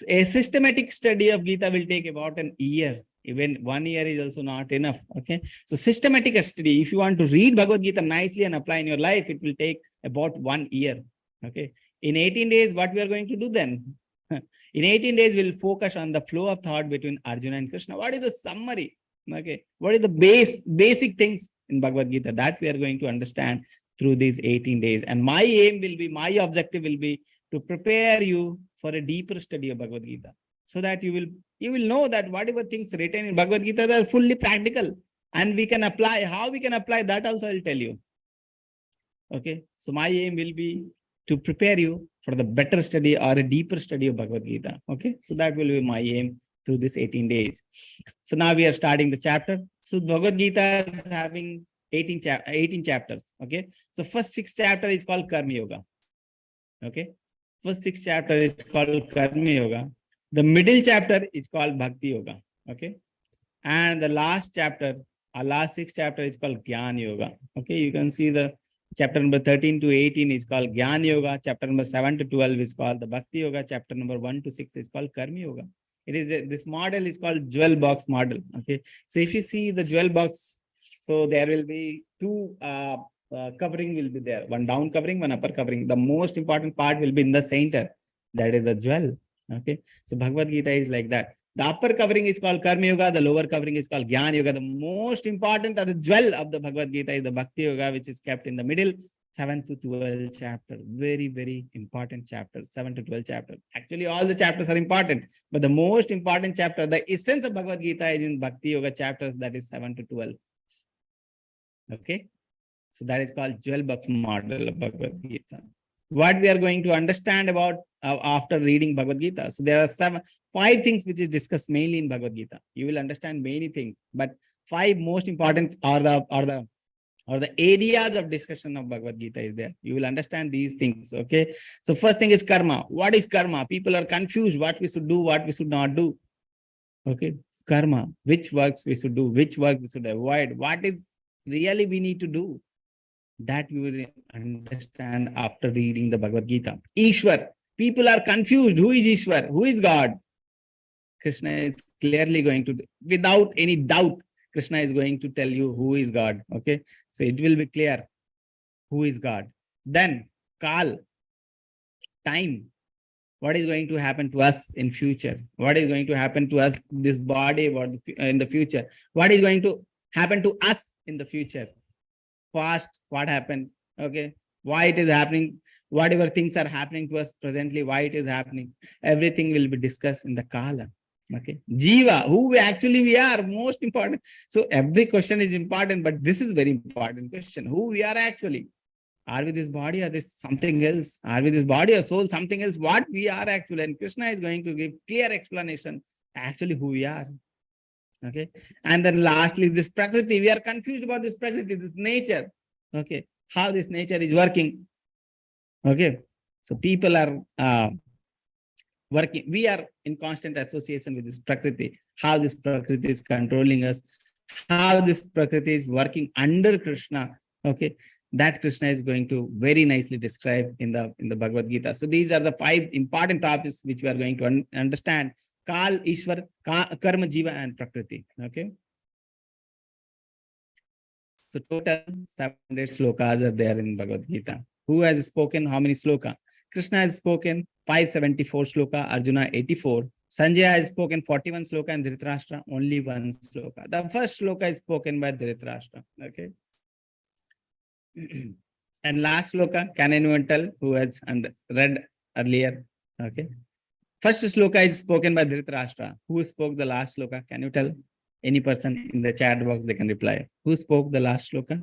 A systematic study of Gita will take about an year. Even 1 year is also not enough. Okay. So systematic study, if you want to read Bhagavad Gita nicely and apply in your life, it will take about 1 year. Okay. In 18 days, what we are going to do then? In 18 days, we'll focus on the flow of thought between Arjuna and Krishna. What is the summary? Okay. What is the basic things in Bhagavad Gita that we are going to understand through these 18 days? And my aim will be, my objective will be to prepare you for a deeper study of Bhagavad Gita, so that you will know that whatever things written in Bhagavad Gita, they are fully practical and we can apply. How we can apply that also I'll tell you. Okay. So my aim will be to prepare you for the better study or a deeper study of Bhagavad Gita. Okay. So that will be my aim through this 18 days. So now we are starting the chapter. So Bhagavad Gita is having 18 chapters. Okay. So first 6 chapter is called Karma Yoga. Okay. First 6 chapter is called Karma Yoga. The middle chapter is called Bhakti Yoga. Okay. And the last chapter, our last 6 chapter is called Jnana Yoga. Okay. You can see the chapter number 13 to 18 is called Jnana Yoga. Chapter number 7 to 12 is called the Bhakti Yoga. Chapter number 1 to 6 is called Karma Yoga. It is this model is called jewel box model. Okay. So if you see the jewel box, so there will be 2 covering will be there. One down covering, one upper covering. The most important part will be in the center. That is the jewel. Okay. So Bhagavad Gita is like that. The upper covering is called Karma Yoga. The lower covering is called Jnana Yoga. The most important or the jewel of the Bhagavad Gita is the Bhakti Yoga, which is kept in the middle. 7 to 12 chapter. Very, very important chapter. 7 to 12 chapter. Actually, all the chapters are important. But the most important chapter, the essence of Bhagavad Gita is in Bhakti Yoga chapters. That is 7 to 12. Okay. So that is called jewel box model of Bhagavad Gita. What we are going to understand about after reading Bhagavad Gita. So there are 5 things which is discussed mainly in Bhagavad Gita. You will understand many things, but 5 most important are the areas of discussion of Bhagavad Gita is there. You will understand these things. Okay. So first thing is karma. What is karma? People are confused what we should do, what we should not do. Okay. Karma. Which works we should do, which work we should avoid. What is really we need to do. That you will understand after reading the Bhagavad Gita. Ishwar. People are confused. Who is Ishwar? Who is God? Krishna is clearly going to, without any doubt, Krishna is going to tell you who is God. Okay. So it will be clear who is God. Then Kal. Time. What is going to happen to us in future? What is going to happen to us, this body in the future? What is going to happen to us in the future? Past, what happened? Okay. Why it is happening? Whatever things are happening to us presently, why it is happening? Everything will be discussed in the Kala. Okay. Jiva, who we are, most important. So every question is important, but this is very important question. Who we are actually. Are we this body or this something else? Are we this body or soul, something else? What we are actually. And Krishna is going to give clear explanation actually who we are. Okay. And then lastly, this Prakriti, we are confused about this Prakriti, this nature. Okay. How this nature is working. Okay. So people are working. We are in constant association with this Prakriti. How this Prakriti is controlling us. How this Prakriti is working under Krishna. Okay. That Krishna is going to very nicely describe in the Bhagavad Gita. So these are the 5 important topics which we are going to understand. Kal, Ishwar, Karma, Jiva, and Prakriti. Okay. So total 700 slokas are there in Bhagavad Gita. Who has spoken how many sloka? Krishna has spoken 574 sloka, Arjuna 84. Sanjaya has spoken 41 sloka and Dhritarashtra only 1 sloka. The first sloka is spoken by Dhritarashtra. Okay. And last sloka, can anyone tell who has read earlier? Okay. First sloka is spoken by Dhritarashtra. Who spoke the last sloka? Can you tell? Any person in the chat box, they can reply. Who spoke the last sloka?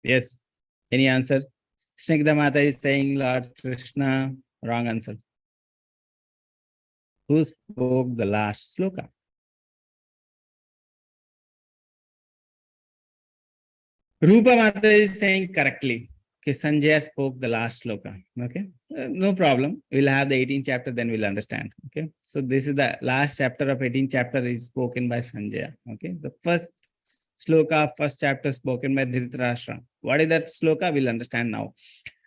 Yes. Any answer? Snigdha Mata is saying Lord Krishna. Wrong answer. Who spoke the last sloka? Rupa Mata is saying correctly. Okay, Sanjaya spoke the last sloka. Okay, no problem. We'll have the 18th chapter, then we'll understand. Okay, so this is the last chapter of 18th chapter is spoken by Sanjaya. Okay, the first sloka, first chapter spoken by Dhritarashtra. What is that sloka? We'll understand now.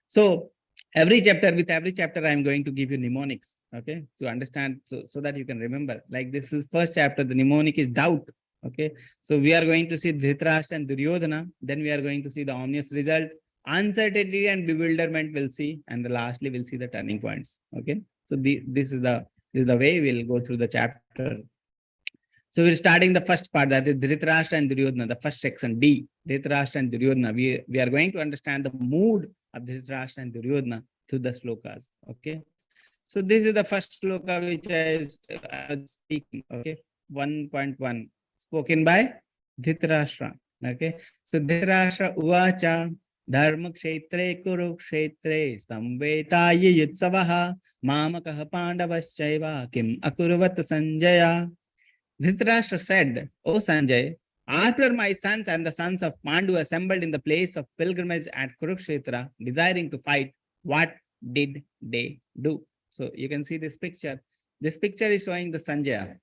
So every chapter, with every chapter, I'm going to give you mnemonics. Okay, to understand, so that you can remember. Like this is first chapter. The mnemonic is doubt. Okay, so we are going to see Dhritarashtra and Duryodhana. Then we are going to see the ominous result. Uncertainty and bewilderment we'll see, and lastly we'll see the turning points. Okay, so this is the way we'll go through the chapter. So we're starting the first part, that is Dhritarashtra and Duryodhana, the first section D, Dhritarashtra and Duryodhana. We are going to understand the mood of Dhritarashtra and Duryodhana through the slokas. Okay, so this is the first sloka which I was speaking. Okay, 1.1 spoken by Dhritarashtra. Okay, so Dhritarashtra uvacha dharma kshetre kurukshetre samvetaya yutsavaha mamakah pandavaschaiva kim akurvat sanjaya. Dhritarashtra said, O Sanjay, after my sons and the sons of Pandu assembled in the place of pilgrimage at Kurukshetra, desiring to fight, what did they do? So you can see this picture. This picture is showing the Sanjaya.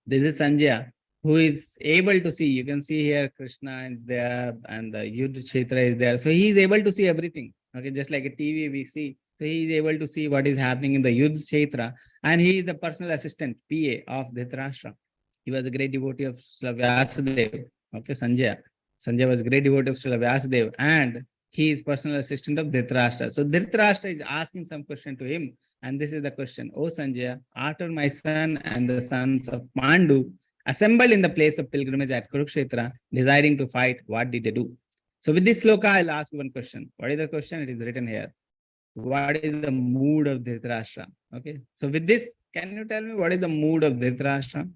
This is Sanjaya, who is able to see. You can see here Krishna is there and the Yudhishthira is there. So he is able to see everything. Okay, just like a TV we see. So he is able to see what is happening in the Yudhishthira, and he is the personal assistant, PA of Dhritarashtra. He was a great devotee of Srila Vyasadeva. Okay, Sanjaya. Sanjaya was a great devotee of Srila Vyasadeva, and he is personal assistant of Dhritarashtra. So Dhritarashtra is asking some question to him, and this is the question. O Sanjaya, after my son and the sons of Pandu assembled in the place of pilgrimage at Kurukshetra, desiring to fight, what did they do? So with this sloka, I'll ask you one question. What is the question? It is written here. What is the mood of Dhritarashtra? Okay, so with this, can you tell me what is the mood of Dhritarashtra?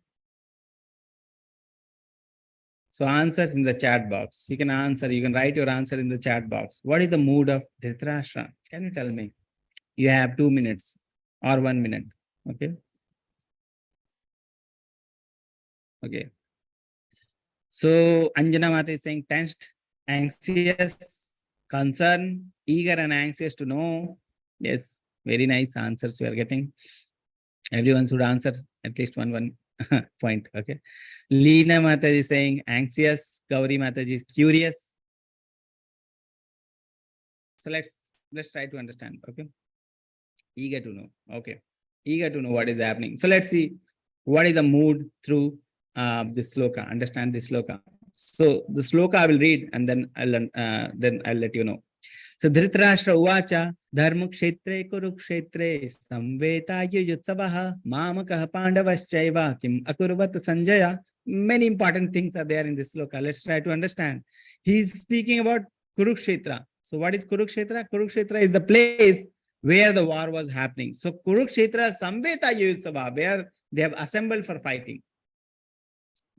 So answers in the chat box. You can answer, you can write your answer in the chat box. What is the mood of Dhritarashtra? Can you tell me? You have 2 minutes or 1 minute. Okay. Okay. So Anjana Mata is saying tensed, anxious, concerned, eager and anxious to know. Yes, very nice answers we are getting. Everyone should answer at least one point. Okay. Leena Mataji is saying anxious. Gauri Mataji is curious. So let's try to understand. Okay. Eager to know. Okay. Eager to know what is happening. So let's see what is the mood through this sloka. Understand this sloka. So the sloka I will read and then I'll let you know. So Dhritarashtra uvacha dharma kshetre kurukshetre samvetaya yutsavaha mamakah pandavaschaiva kim akurvat sanjaya. Many important things are there in this sloka. Let's try to understand. He is speaking about Kurukshetra. So what is Kurukshetra? Kurukshetra is the place where the war was happening. So Kurukshetra samvetaya yutsavaha, where they have assembled for fighting.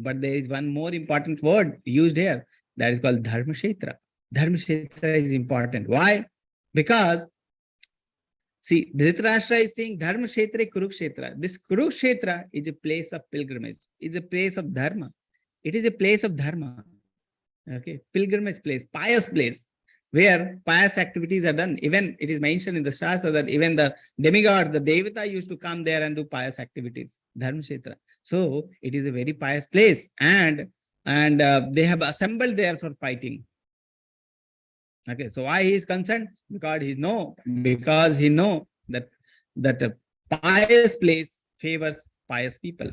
But there is one more important word used here, that is called Dharmashetra. Dharmashetra is important. Why? Because, see, Dhritarashtra is saying Dharmashetra Kurukshetra. This Kurukshetra is a place of pilgrimage, is a place of Dharma. It is a place of Dharma. Okay, pilgrimage place, pious place, where pious activities are done. Even it is mentioned in the Shastra that even the demigod, the Devata used to come there and do pious activities. Dharmashetra. So it is a very pious place, and they have assembled there for fighting. Okay, so why he is concerned? Because he know that a pious place favors pious people.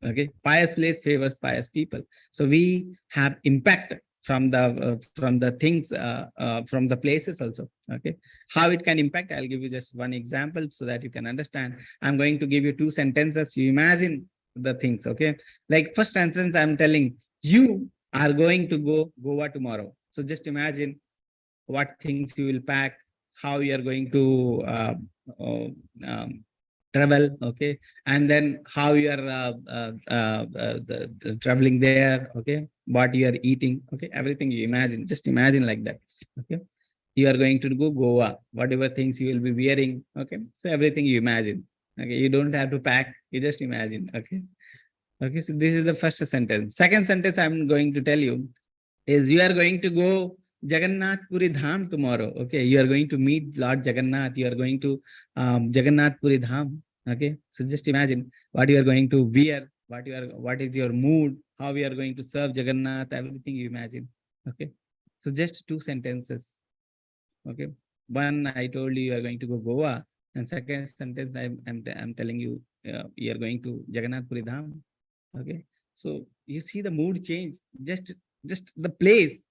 Okay, pious place favors pious people. So we have impact from the things from the places also. Okay, how it can impact? I'll give you just one example so that you can understand. I'm going to give you 2 sentences. You imagine the things. Okay, like first sentence, I'm telling you are going to go Goa tomorrow. So just imagine what things you will pack, how you are going to travel, okay, and then how you are traveling there, okay, what you are eating, okay, everything you imagine. Just imagine like that. Okay, you are going to go Goa, whatever things you will be wearing, okay, so everything you imagine. Okay, you don't have to pack, you just imagine. Okay. Okay, so this is the first sentence. Second sentence I'm going to tell you is you are going to go Jagannath Puri Dham tomorrow. Okay, you are going to meet Lord Jagannath. You are going to Jagannath Puri Dham. Okay, so just imagine what you are going to wear, what is your mood, how you are going to serve Jagannath, everything you imagine. Okay, so just 2 sentences. Okay, one I told you are going to go Goa, and second sentence I'm telling you you are going to Jagannath Puri Dham. Okay, So you see the mood change. Just the place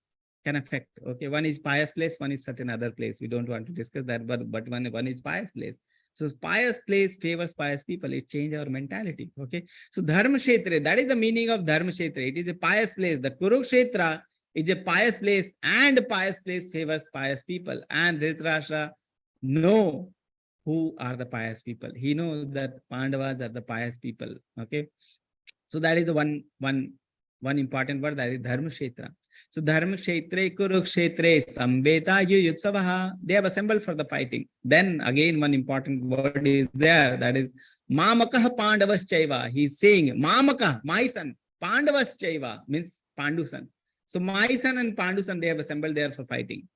can affect. Okay, one is pious place, one is certain other place. We don't want to discuss that, but one is pious place. So pious place favors pious people. It changes our mentality. Okay. So Dharma Kshetra, that is the meaning of Dharma Kshetra. It is a pious place. The Kurukshetra is a pious place, and pious place favors pious people. And Dhritarashtra know who are the pious people. He knows that Pandavas are the pious people. Okay. So that is the one important word, that is Dharma Kshetra. So Dharma Kshetre Kurukshetre Sambeta Yutsavaha. They have assembled for the fighting. Then again one important word is there, that is Mamakah Pandavas Chaiva. He is saying Mamakah, my son, Pandavas Chaiva means Pandu son. So my son and Pandu son, they have assembled there for fighting.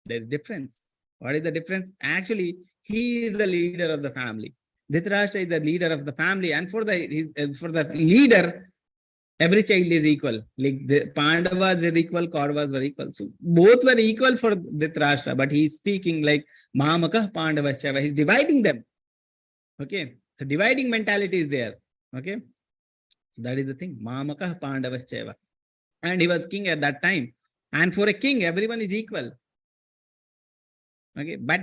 There is difference. What is the difference? Actually, he is the leader of the family. Dhritarashtra is the leader of the family, and for the leader, every child is equal. Like the Pandavas are equal, Kauravas were equal. So both were equal for Dhritarashtra, but he is speaking like Mahamakah Pandavas Chaiva. He's dividing them. Okay. So dividing mentality is there. Okay. So that is the thing. Mahamakah Pandavas Chaiva. And he was king at that time. And for a king, everyone is equal. Okay. But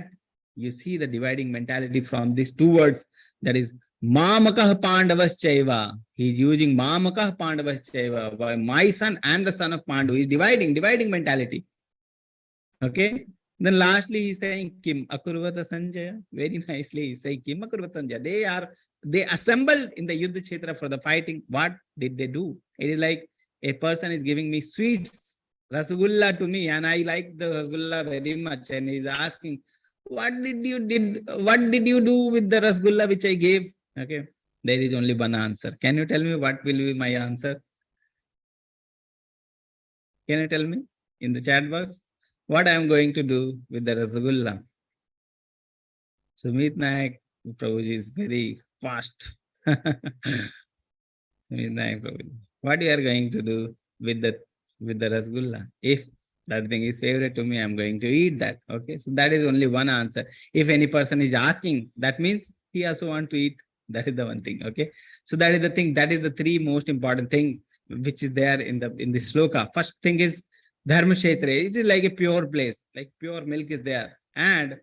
you see the dividing mentality from these two words, that is Mamakah Pandavas Chaiva. He is using Mamakah Pandavas Chaiva, my son and the son of Pandu. He is dividing mentality. Okay. Then lastly, he is saying Kim Akurvata Sanjaya. Very nicely, he is saying Kim Akurvata Sanjaya. They assembled in the Yuddha Kshetra for the fighting. What did they do? It is like a person is giving me sweets, Rasgulla to me, and I like the Rasgulla very much. And he is asking, what did you do with the Rasgulla which I gave? Okay. There is only one answer. Can you tell me what will be my answer? Can you tell me in the chat box what I am going to do with the Rasgulla? Sumit Naik Prabhuji is very fast. Sumit Naik Prabhuji. What you are going to do with the Rasgulla? If that thing is favorite to me, I'm going to eat that. Okay. So that is only one answer. If any person is asking, that means he also want to eat. That is the one thing. Okay. So that is the thing. That is the three most important thing which is there in this sloka. First thing is Dharma Kshetra. It is like a pure place, like pure milk is there. And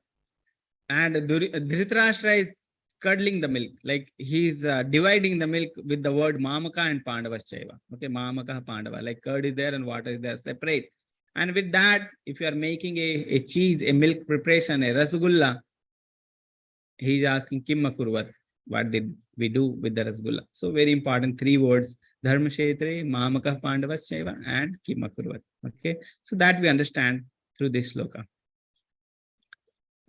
Dhritarashtra is curdling the milk, like he's dividing the milk with the word Mamaka and Pandavas Chaiva. Okay, Mamaka Pandava, like curd is there and water is there separate. And with that, if you are making a cheese, a milk preparation, a rasgulla, he is asking Kim Akurvat. What did we do with the rasgulla? So very important three words: Dharma Kshetre, Mamaka Pandavas Chaiva, and Kim Akurvat. Okay, so that we understand through this sloka.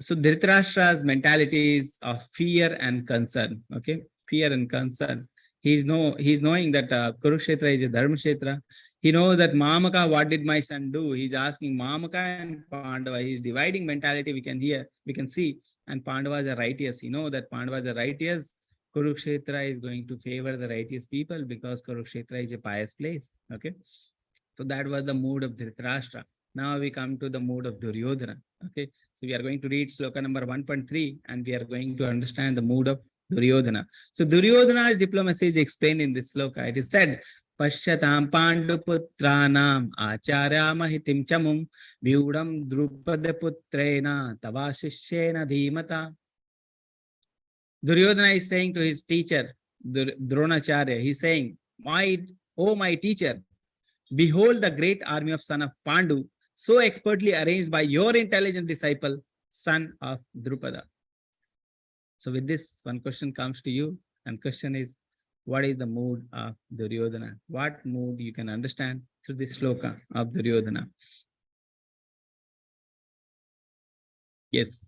So Dhritarashtra's mentality is of fear and concern. Okay, fear and concern. He's knowing that Kurukshetra is a Dharma Kshetra. He knows that Mamaka, what did my son do? He's asking Mamaka and Pandava. He's dividing mentality. We can see. And Pandavas are righteous. You know that Pandavas are righteous. Kurukshetra is going to favor the righteous people because Kurukshetra is a pious place. Okay, so that was the mood of Dhritarashtra. Now we come to the mood of Duryodhana. Okay, so we are going to read sloka number 1.3 and we are going to understand the mood of Duryodhana. So Duryodhana's diplomacy is explained in this sloka. It is said, Pashyatam Panduputranam Acharyamahitim Chamum Vyudam Drupadaputrena Tavashishyena Dhimata. Duryodhana is saying to his teacher, Dronacharya, he is saying, O my teacher, behold the great army of son of Pandu, so expertly arranged by your intelligent disciple, son of Drupada. So with this, one question comes to you, and question is, what is the mood of Duryodhana? What mood you can understand through this sloka of Duryodhana? Yes.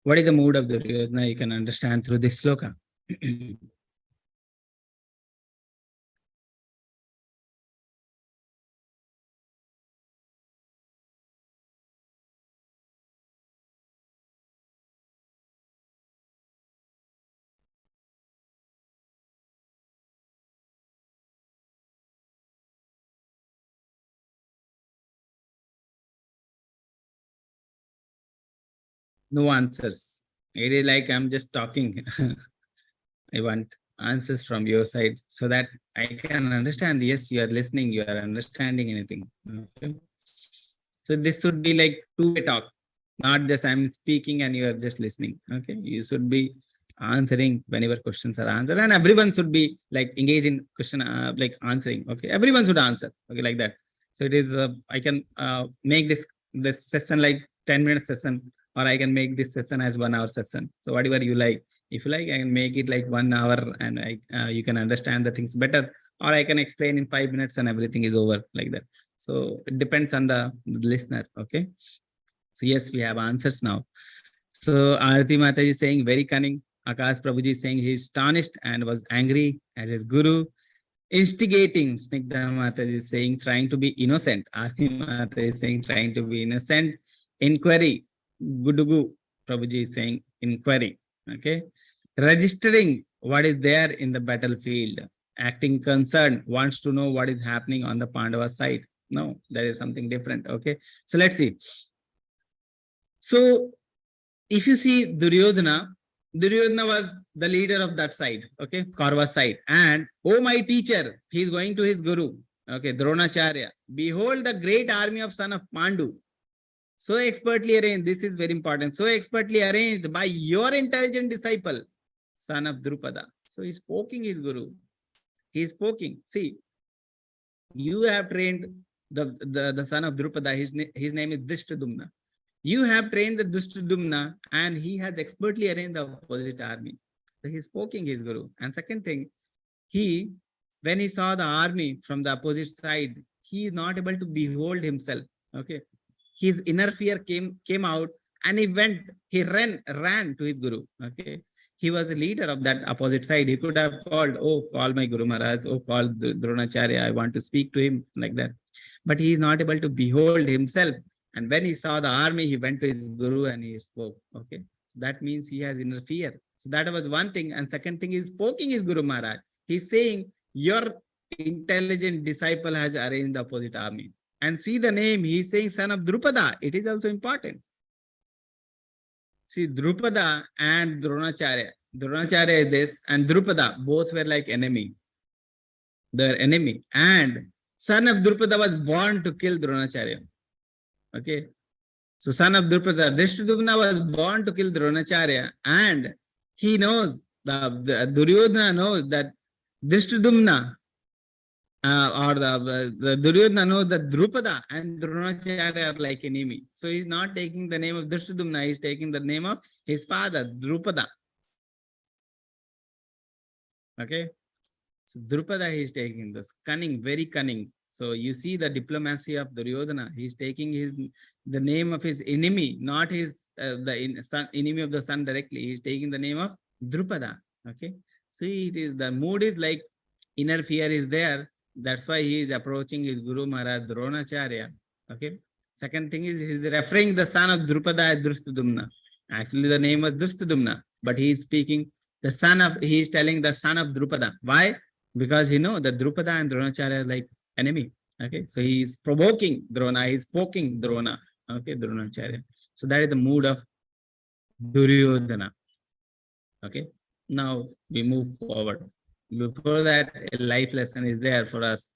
What is the mood of Duryodhana you can understand through this sloka? No answers. It is like I'm just talking. I want answers from your side so that I can understand. Yes, you are listening, you are understanding anything. Okay. So this should be like two-way talk, not just I'm speaking and you are just listening. Okay. You should be answering whenever questions are answered, and everyone should be like engaged in question, like answering. Okay. Everyone should answer. Okay. Like that. So it is, I can make this session like 10 minute session, or I can make this session as 1 hour session. So whatever you like. If you like, I can make it like 1 hour and you can understand the things better, or I can explain in 5 minutes and everything is over like that. So it depends on the listener. Okay. So yes, we have answers now. So Arati Mataji is saying very cunning. Akash Prabhuji is saying he is astonished and was angry as his guru. Instigating, Snigdha Mataji is saying trying to be innocent. Arati Mataji is saying trying to be innocent. Inquiry. Gudugu Prabhuji is saying inquiry. Okay. Registering what is there in the battlefield. Acting concerned, wants to know what is happening on the Pandava side. No, there is something different. Okay. So let's see. So if you see Duryodhana was the leader of that side. Okay. Kaurva side. And oh my teacher, he is going to his guru. Okay. Dronacharya. Behold the great army of son of Pandu. So expertly arranged. This is very important. So expertly arranged by your intelligent disciple, son of Drupada. So he's poking his guru. He's poking. See, you have trained the son of Drupada. His name is Drishtadumna. You have trained the Drishtadumna, and he has expertly arranged the opposite army. So he's poking his guru. And second thing, when he saw the army from the opposite side, he is not able to behold himself. Okay. His inner fear came out, and he ran to his guru. Okay. He was a leader of that opposite side. He could have called, oh, call my Guru Maharaj, oh, call Dronacharya, I want to speak to him, like that. But he is not able to behold himself. And when he saw the army, he went to his guru and he spoke. Okay. So that means he has inner fear. So that was one thing. And second thing is poking his Guru Maharaj. He's saying, your intelligent disciple has arranged the opposite army. And see the name, he's saying son of Drupada. It is also important. See, Drupada and Dronacharya. Dronacharya is this, and Drupada, both were like enemy. Their enemy. And son of Drupada was born to kill Dronacharya. Okay. So son of Drupada, Drishtadumna was born to kill Dronacharya, and he knows, the Duryodhana knows that Drishtadumna, or the Duryodhana knows that Drupada and Dronacharya are like enemy. So he's not taking the name of Drishtadumna, he's taking the name of his father, Drupada. Okay. So Drupada he is taking this cunning, very cunning. So you see the diplomacy of Duryodhana. He's taking the name of his enemy, not his enemy of the sun directly. He's taking the name of Drupada. Okay. So the mood is like inner fear is there. That's why he is approaching his Guru Maharaj Dronacharya. Okay. Second thing is he's referring the son of Drupada as Drishtadumna. Actually, the name was Drishtadumna, but he is speaking he is telling the son of Drupada. Why? Because he knows that Drupada and Dronacharya are like enemy. Okay. So he is provoking Drona, he is poking Drona. Okay. Dronacharya. So that is the mood of Duryodhana. Okay. Now we move forward. Before that, a life lesson is there for us.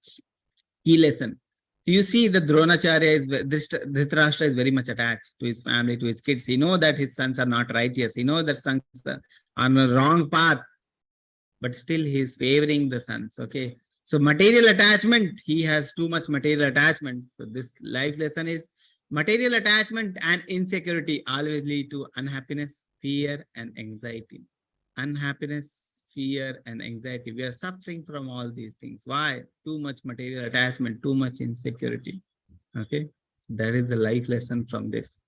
Key lesson. So you see the Dronacharya Dhritarashtra is very much attached to his family, to his kids. He knows that his sons are not righteous. He knows that sons are on the wrong path, but still he is favoring the sons. Okay. So material attachment, he has too much material attachment. So this life lesson is material attachment and insecurity always lead to unhappiness, fear, and anxiety. Unhappiness, fear, and anxiety. We are suffering from all these things. Why? Too much material attachment, too much insecurity. Okay. So that is the life lesson from this.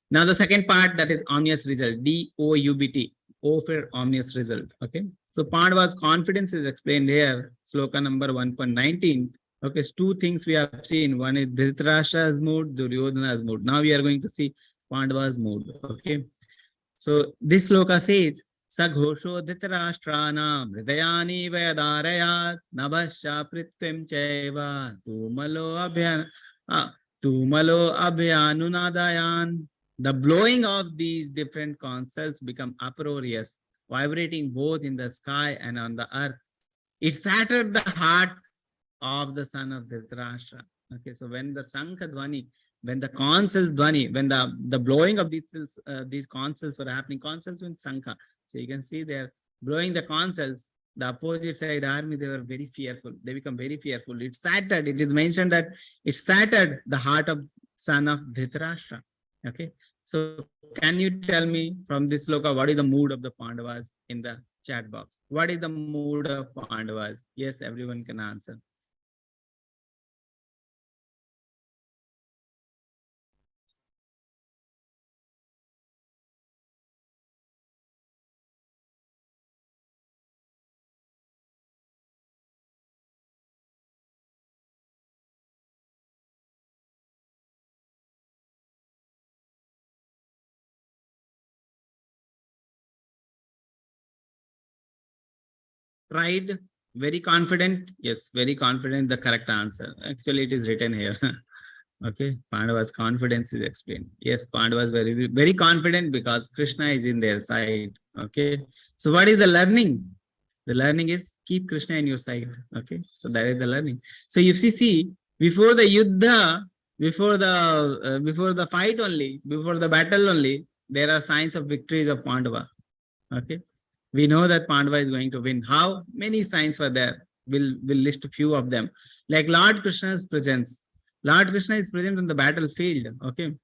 Now the second part, that is omnious result. D-O-U-B-T. O for omnious result. Okay. So Pandava's confidence is explained here. Sloka number 1.19. Okay. So two things we have seen. One is Dhritarashtra's mood, Duryodhana's mood. Now we are going to see Pandava's mood. Okay. So this sloka says, Saghosho Dhritarashtrana Hridayani Vayadarayat Nabhasya Prithvim Chaiva Tumalo Abhyanunadayan. The blowing of these different concepts become uproarious. vibrating both in the sky and on the earth. It shattered the heart of the son of Dhritarashtra. Okay, so when the Sankha Dwani, when the consuls Dwani, when the blowing of these consuls were happening, consuls with Sankha. So you can see they're blowing the consuls, the opposite side army, they were very fearful. They become very fearful. It shattered, it is mentioned that it shattered the heart of son of Dhritarashtra. Okay, so can you tell me from this sloka, what is the mood of the Pandavas in the chat box? What is the mood of Pandavas? Yes, everyone can answer. Pride, very confident. Yes, very confident. The correct answer. Actually, it is written here. Okay, Pandava's confidence is explained. Yes, Pandava's very confident because Krishna is in their side. Okay, so what is the learning? The learning is keep Krishna in your side. Okay, so that is the learning. So if you see before the yuddha, before the fight only, before the battle only, there are signs of victories of Pandava. Okay, we know that Pandava is going to win. How many signs were there? We'll list a few of them. Like Lord Krishna's presence. Lord Krishna is present on the battlefield. Okay.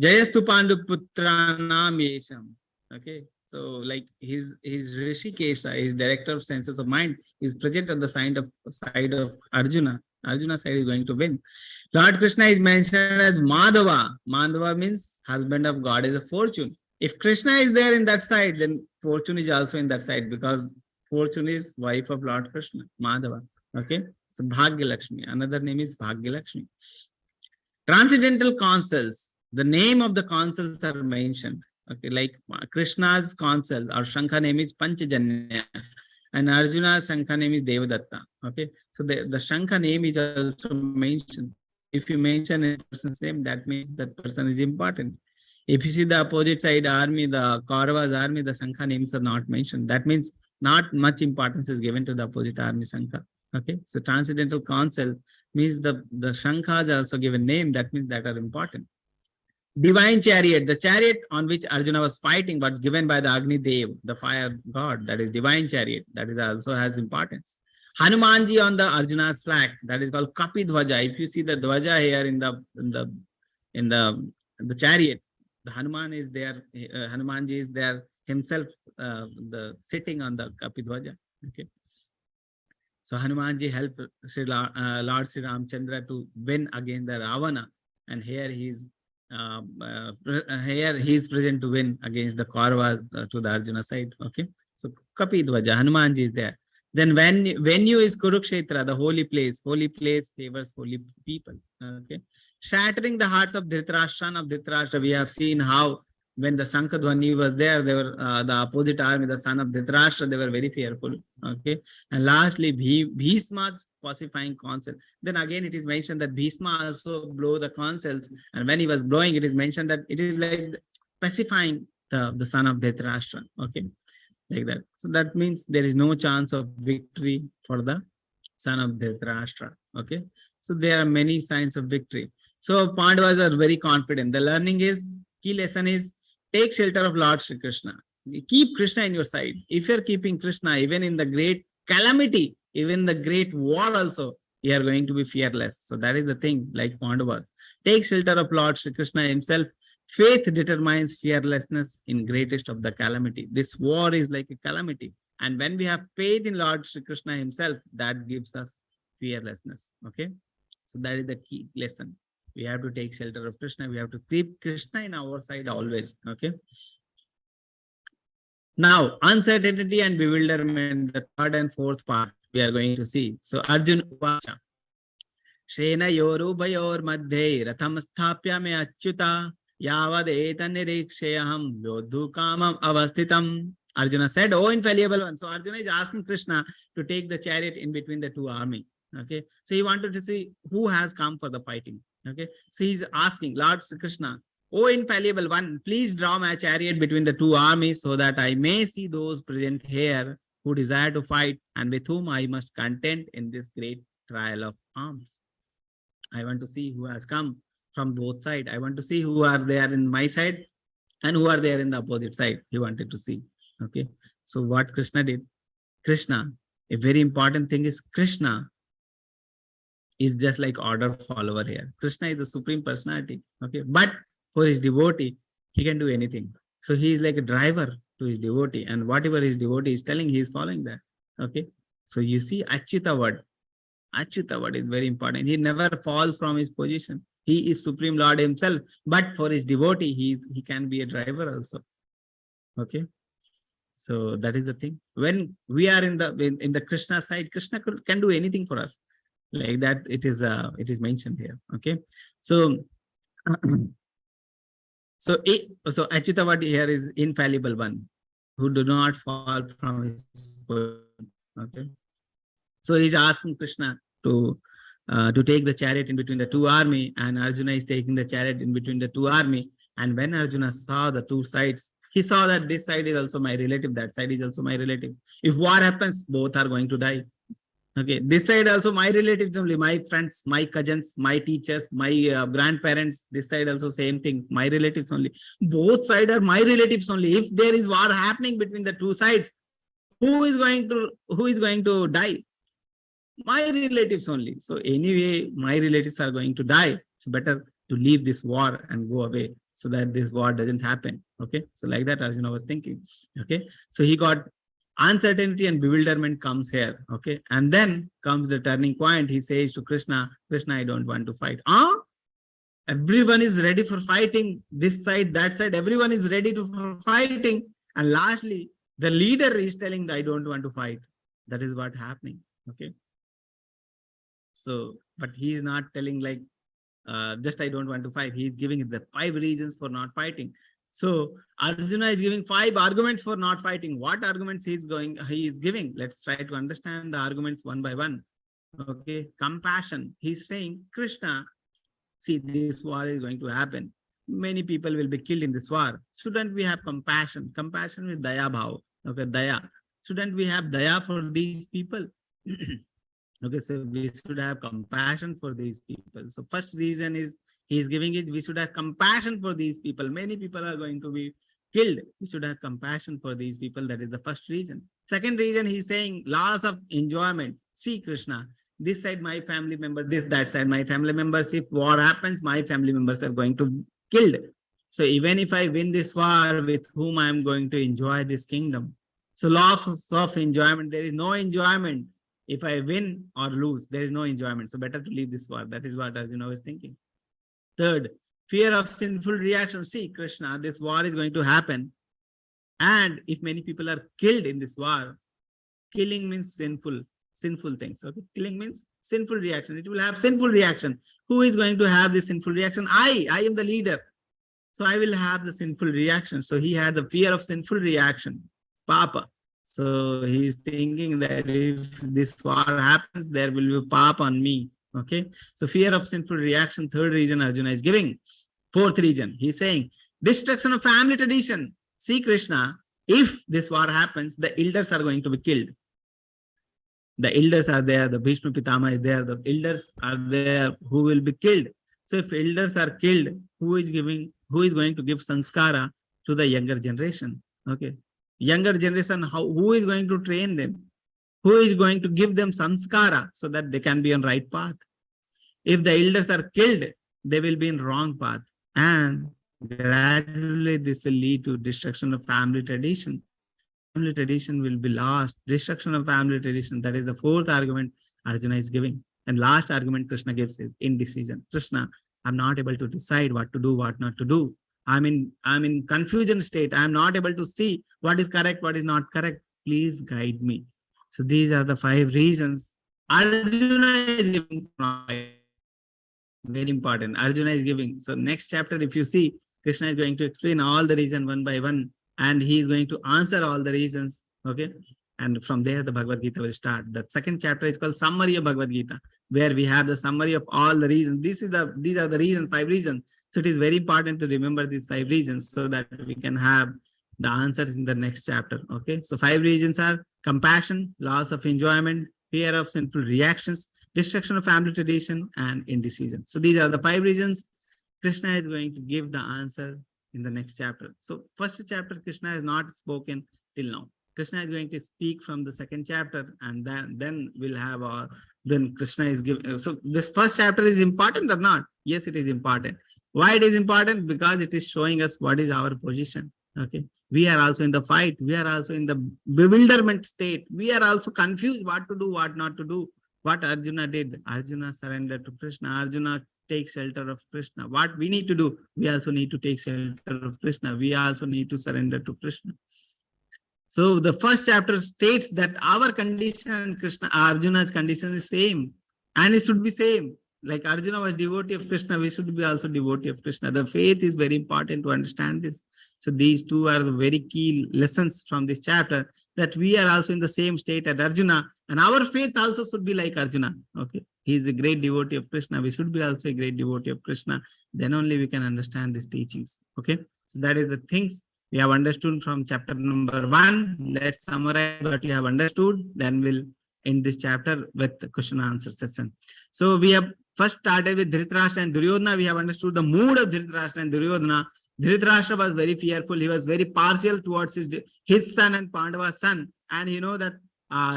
Jayastu Pandu Putranam Yesham. Okay. So like his Rishikesha, his director of senses of mind, is present on the side of Arjuna. Arjuna's side is going to win. Lord Krishna is mentioned as Madhava. Madhava means husband of God is a fortune. If Krishna is there in that side, then fortune is also in that side because fortune is wife of Lord Krishna, Madhava. Okay. So Bhagya Lakshmi. Another name is Bhagya Lakshmi. Transcendental consuls. The name of the consuls are mentioned. Okay, like Krishna's consul or Shankha name is Panchajanya, and Arjuna's Shankha name is Devadatta. Okay, so the Shankha name is also mentioned. If you mention a person's name, that means that person is important. If you see the opposite side army, the Kauravas army, the Shankha names are not mentioned. That means not much importance is given to the opposite army Shankha. Okay, so transcendental consul means the Shankhas are also given name. That means that are important. Divine chariot, the chariot on which Arjuna was fighting, was given by the Agni Dev, the fire god. That is divine chariot. That is also has importance. Hanumanji on the Arjuna's flag. That is called Kapi Dhwaja. If you see the Dhwaja here in the chariot, the Hanuman is there. Hanumanji is there himself, the sitting on the Kapi Dhwaja. Okay. So Hanumanji helped Lord Sri Ramchandra to win against the Ravana, and here he is present to win against the Kauravas to the Arjuna side. Okay, so Kapi Dhwaja, Hanumanji is there. Then venue is Kurukshetra, the holy place. Holy place favors holy people. Okay, shattering the hearts of Dhritarashtra. We have seen how when the Sankadhwani was there, they were the opposite army, the son of Dhritarashtra, they were very fearful. Okay, and lastly, Bhisma pacifying consul. Then again, it is mentioned that Bhisma also blow the consuls, and when he was blowing, it is mentioned that it is like pacifying the son of Dhritarashtra. Okay, like that. So that means there is no chance of victory for the son of Dhritarashtra. Okay, so there are many signs of victory. So Pandavas are very confident. The learning is, key lesson is, take shelter of Lord Shri Krishna. Keep Krishna in your side. If you're keeping Krishna, even in the great calamity, even the great war also, you are going to be fearless. So that is the thing, like Pandavas. Take shelter of Lord Shri Krishna himself. Faith determines fearlessness in greatest of the calamity. This war is like a calamity. And when we have faith in Lord Shri Krishna himself, that gives us fearlessness. Okay. So that is the key lesson. We have to take shelter of Krishna. We have to keep Krishna in our side always. Okay. Now, uncertainty and bewilderment, the third and fourth part we are going to see. So Arjuna Vacha. Shena yoru bayor madhe ratham sthapya me achyuta yavad etan nirikshayaham yodhu kamam avasthitam. Arjuna said, "Oh infallible one." So Arjuna is asking Krishna to take the chariot in between the two army. Okay. So he wanted to see who has come for the fighting. Okay. So he's asking Lord Krishna, O infallible one, please draw my chariot between the two armies so that I may see those present here who desire to fight and with whom I must contend in this great trial of arms. I want to see who has come from both sides. I want to see who are there in my side and who are there in the opposite side. He wanted to see. Okay. So what Krishna did? Krishna, a very important thing is Krishna is just like order follower here. Krishna is the supreme personality. Okay. But for his devotee, he can do anything. So he is like a driver to his devotee, and whatever his devotee is telling, he is following that. Okay. So you see Achyuta word. Achyuta word is very important. He never falls from his position. He is Supreme Lord himself, but for his devotee, he can be a driver also. Okay. So that is the thing. When we are in the Krishna side, Krishna can do anything for us. Like that, it is mentioned here. Okay. So so Achyuta word here is infallible one, who do not fall from his position. Okay. So he's asking Krishna to take the chariot in between the two army, and Arjuna is taking the chariot in between the two army. And when Arjuna saw the two sides, he saw that this side is also my relative, that side is also my relative. If war happens, both are going to die. Okay, this side also my relatives only, my friends, my cousins, my teachers, my grandparents. This side also same thing, my relatives only. Both sides are my relatives only. If there is war happening between the two sides, who is going to die? My relatives only. So anyway, my relatives are going to die. It's better to leave this war and go away so that this war doesn't happen. Okay. So like that, Arjuna was thinking. Okay. So he got uncertainty and bewilderment comes here. Okay. And then comes the turning point. He says to Krishna, Krishna, I don't want to fight. Everyone is ready for fighting. This side, that side, everyone is ready for fighting. And lastly, the leader is telling that I don't want to fight. That is what happening. Okay. So, but he is not telling like, just I don't want to fight. He is giving the 5 reasons for not fighting. So Arjuna is giving 5 arguments for not fighting. What arguments he is giving? Let's try to understand the arguments one by one. Okay. Compassion. He's saying, Krishna, see, this war is going to happen. Many people will be killed in this war. Shouldn't we have compassion? Compassion with daya bhav. Okay, daya. Shouldn't we have daya for these people? Okay, so we should have compassion for these people. So first reason is he is giving it, we should have compassion for these people. Many people are going to be killed. We should have compassion for these people. That is the first reason. Second reason, he's saying loss of enjoyment. See, Krishna, this side my family member, that side my family members. If war happens, my family members are going to be killed. So even if I win this war, with whom I am going to enjoy this kingdom? So loss of enjoyment. There is no enjoyment. If I win or lose, there is no enjoyment. So better to leave this war. That is what Arjuna was thinking. Third, fear of sinful reaction. See, Krishna, this war is going to happen. And if many people are killed in this war, killing means sinful things. Okay, killing means sinful reaction. It will have sinful reaction. Who is going to have this sinful reaction? I am the leader. So I will have the sinful reaction. So he had the fear of sinful reaction. Papa. So he's thinking that if this war happens, there will be papa on me. Okay. So fear of sinful reaction. Third reason Arjuna is giving. Fourth reason, he's saying destruction of family tradition. See, Krishna, if this war happens, the elders are going to be killed. The elders are there. The Bhishma Pitama is there. The elders are there who will be killed. So if elders are killed, who is going to give sanskara to the younger generation? Okay. Younger generation, who is going to train them? Who is going to give them sanskara so that they can be on right path? If the elders are killed, they will be in wrong path. And gradually this will lead to destruction of family tradition. Family tradition will be lost. Destruction of family tradition. That is the fourth argument Arjuna is giving. And last argument Krishna gives is indecision. Krishna, I'm not able to decide what to do, what not to do. I'm in confusion state. I'm not able to see what is correct, what is not correct. Please guide me. So these are the 5 reasons Arjuna is giving. Very important. Arjuna is giving. So next chapter, if you see, Krishna is going to explain all the reasons one by one, and he is going to answer all the reasons. Okay. And from there, the Bhagavad Gita will start. The second chapter is called Summary of Bhagavad Gita, where we have the summary of all the reasons. These are the reasons, 5 reasons. So it is very important to remember these 5 regions so that we can have the answers in the next chapter. Okay. So 5 regions are compassion, loss of enjoyment, fear of sinful reactions, destruction of family tradition, and indecision. So these are the 5 regions. Krishna is going to give the answer in the next chapter. So first chapter, Krishna has not spoken till now. Krishna is going to speak from the second chapter, and then we'll have then Krishna is giving. So this first chapter is important or not? Yes, it is important. Why it is important? Because it is showing us what is our position. Okay. We are also in the fight. We are also in the bewilderment state. We are also confused what to do, what not to do. What Arjuna did. Arjuna surrendered to Krishna. Arjuna takes shelter of Krishna. What we need to do? We also need to take shelter of Krishna. We also need to surrender to Krishna. So the first chapter states that our condition and Krishna, Arjuna's condition is same. And it should be same. Like Arjuna was devotee of Krishna, we should be also devotee of Krishna. The faith is very important to understand this. So these two are the very key lessons from this chapter, that we are also in the same state as Arjuna, and our faith also should be like Arjuna. Okay. He is a great devotee of Krishna. We should be also a great devotee of Krishna. Then only we can understand these teachings. Okay. So that is the things we have understood from chapter number 1. Let's summarize what you have understood. Then we'll end this chapter with the question and answer session. So we have first started with Dhritarashtra and Duryodhana. We have understood the mood of Dhritarashtra and Duryodhana. Dhritarashtra was very fearful. He was very partial towards his son and Pandava's son. And you know that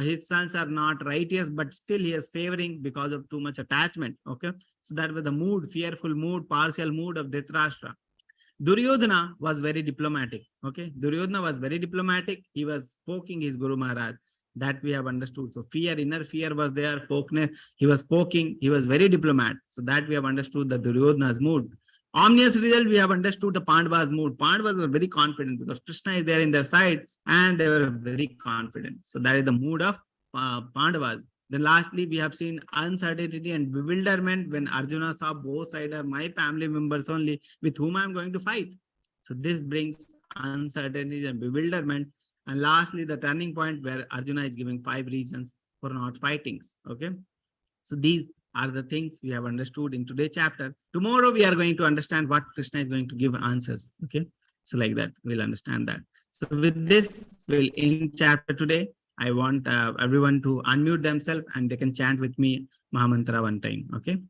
his sons are not righteous, but still he is favoring because of too much attachment. Okay. So that was the mood, fearful mood, partial mood of Dhritarashtra. Duryodhana was very diplomatic. Okay. Duryodhana was very diplomatic. He was poking his Guru Maharaj. That we have understood. So fear, inner fear was there. Pokeness, he was poking. He was very diplomat. So that we have understood the Duryodhana's mood. Omnious result, we have understood the Pandava's mood. Pandavas were very confident because Krishna is there in their side and they were very confident. So that is the mood of Pandavas. Then lastly, we have seen uncertainty and bewilderment when Arjuna saw both sides are my family members only with whom I am going to fight. So this brings uncertainty and bewilderment. And lastly, the turning point where Arjuna is giving 5 reasons for not fighting. Okay. So these are the things we have understood in today's chapter. Tomorrow, we are going to understand what Krishna is going to give answers. Okay. So like that, we'll understand that. So with this, we'll end chapter today. I want everyone to unmute themselves and they can chant with me Mahamantra one time. Okay.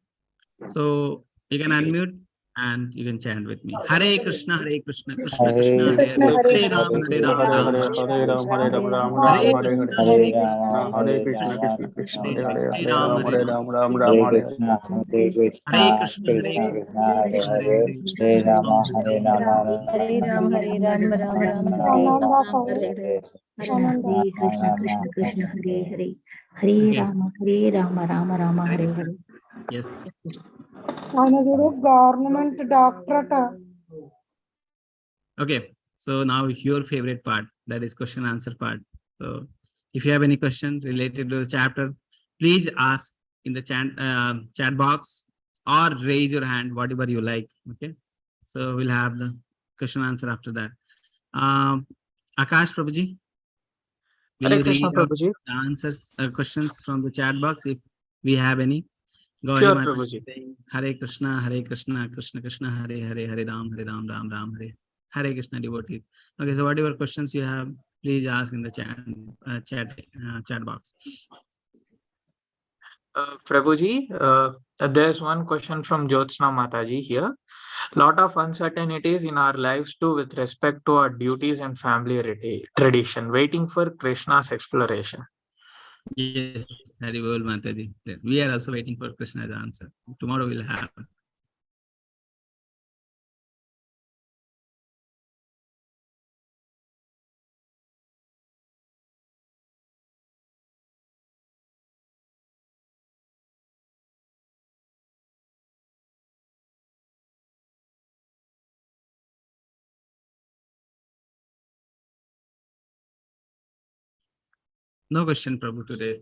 So you can unmute and you can chant with me. Hare Krishna, Krishna Krishna, Hare Hare, Hare Ram, Hare Ram, Ram Ram, Hare Ram, Hare Ram, Ram Hare Ram, Krishna, Hare Krishna, Hare Krishna, Krishna Krishna, Hare Hare Hare, Hare, Ram Hare Hare Ram, Ram, Ram Ram, Hare Hare Krishna, Krishna Krishna Hare Krishna, Hare, Hare Rama, Hare Rama, Hare Ram, Hare Ram, Ram Ram, Hare Rama, Ram, Hare Hare Hare, Hare Krishna, Krishna Krishna, Hare Hare, Hare Okay. Rama, Hare Rama, Rama Rama, Hare Hare Krishna. Hare. Yes. Government doctorate. Okay. So now your favorite part, that is question answer part. So if you have any question related to the chapter, please ask in the chat box or raise your hand, whatever you like. Okay. So we'll have the question answer after that. Akash Prabhuji, will Hare you Krishna, read out Prabhuji. the answers, questions from the chat box if we have any? Gauri Sure, Mata Prabhuji. saying, Hare Krishna, Krishna Krishna, Hare Hare, Hare Ram, Ram Ram, Hare Krishna devotees. Okay, so whatever questions you have, please ask in the chat box. Prabhuji, there's one question from Jyotsna Mataji here. Lot of uncertainties in our lives too with respect to our duties and family tradition, waiting for Krishna's exploration. Yes, Hari Bol Mataji. We are also waiting for Krishna's answer. Tomorrow we'll have. No question, Prabhu, today.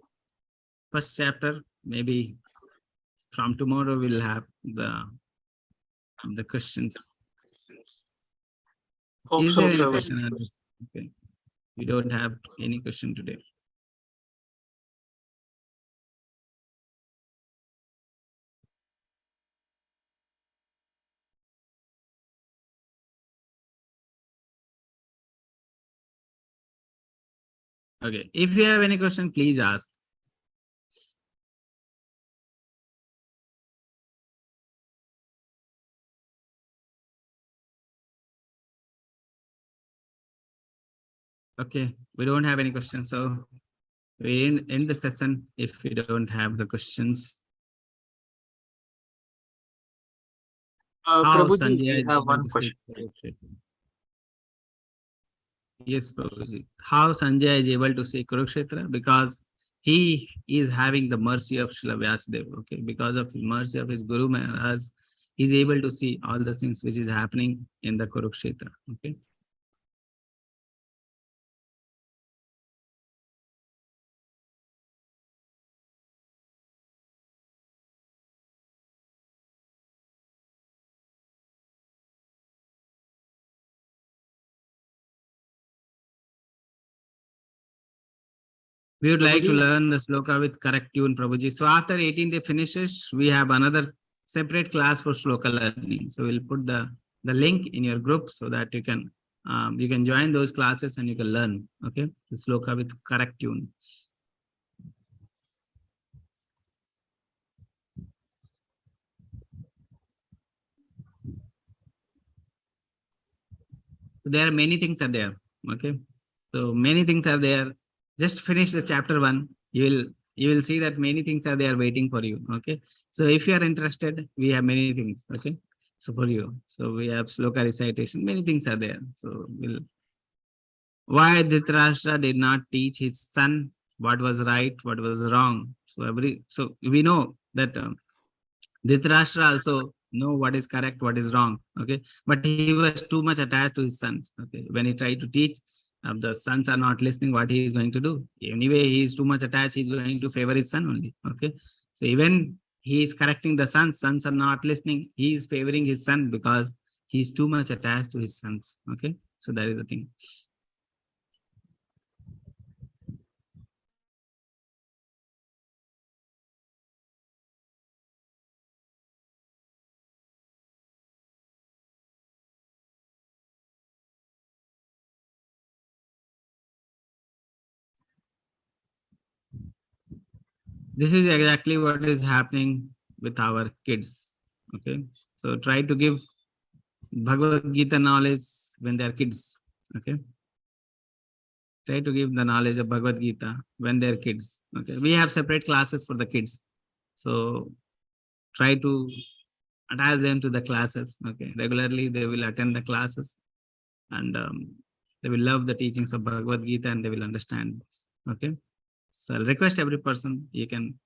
First chapter, maybe from tomorrow we'll have the questions. Hope Is so, there any Prabhuji. question? Okay. We don't have any question today. Okay. If you have any question, please ask. Okay, we don't have any questions, so we end the session if we don't have the questions. How Prabhuji, Sanjay we is have able one to question. see Kurukshetra? Yes, Prabhuji. How Sanjay is able to see Kurukshetra? Because he is having the mercy of Srila Vyasadeva. Okay, because of the mercy of his Guru Maharaj, he is able to see all the things which is happening in the Kurukshetra. Okay. We would like to Prabhuji? learn the sloka with correct tune, Prabhuji. So after 18 day finishes, we have another separate class for sloka learning. So we'll put the link in your group so that you can join those classes and you can learn, okay, the sloka with correct tune. There are many things are there, okay. So many things are there. Just finish the chapter 1. You will see that many things are there waiting for you, okay. So if you are interested, we have many things, okay. So for you, so we have sloka recitation, many things are there. So why Dhritarashtra did not teach his son what was right, what was wrong. So we know that Dhritarashtra also know what is correct, what is wrong, okay. But he was too much attached to his sons, okay. When he tried to teach, the sons are not listening, what he is going to do? Anyway, he is too much attached, he is going to favor his son only, okay. So even he is correcting the sons are not listening, he is favoring his son because he is too much attached to his sons, okay. So that is the thing. This is exactly what is happening with our kids, okay. So try to give Bhagavad Gita knowledge when they are kids, okay. Try to give the knowledge of Bhagavad Gita when they're kids, okay. We have separate classes for the kids, so try to attach them to the classes, okay. Regularly they will attend the classes and they will love the teachings of Bhagavad Gita and they will understand this, okay. So I'll request every person, you can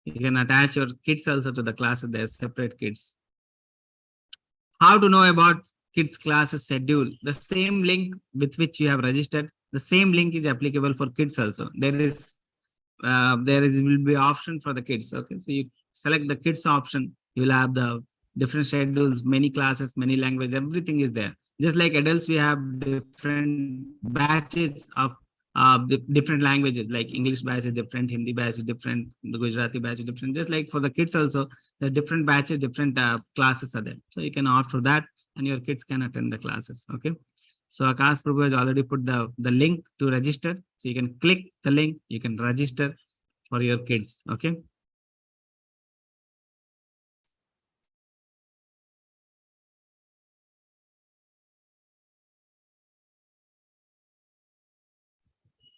attach your kids also to the classes. They are separate kids. How to know about kids classes schedule? The same link with which you have registered, the same link is applicable for kids also. There will be option for the kids, okay. So you select the kids option, you will have the different schedules, many classes, many language, everything is there. Just like adults, we have different batches of the different languages, like English batch is different, Hindi batch is different, the Gujarati batch is different. Just like for the kids also, the different batches, different classes are there. So you can opt for that and your kids can attend the classes, okay. So Akash Prabhu has already put the link to register. So you can click the link, you can register for your kids, okay.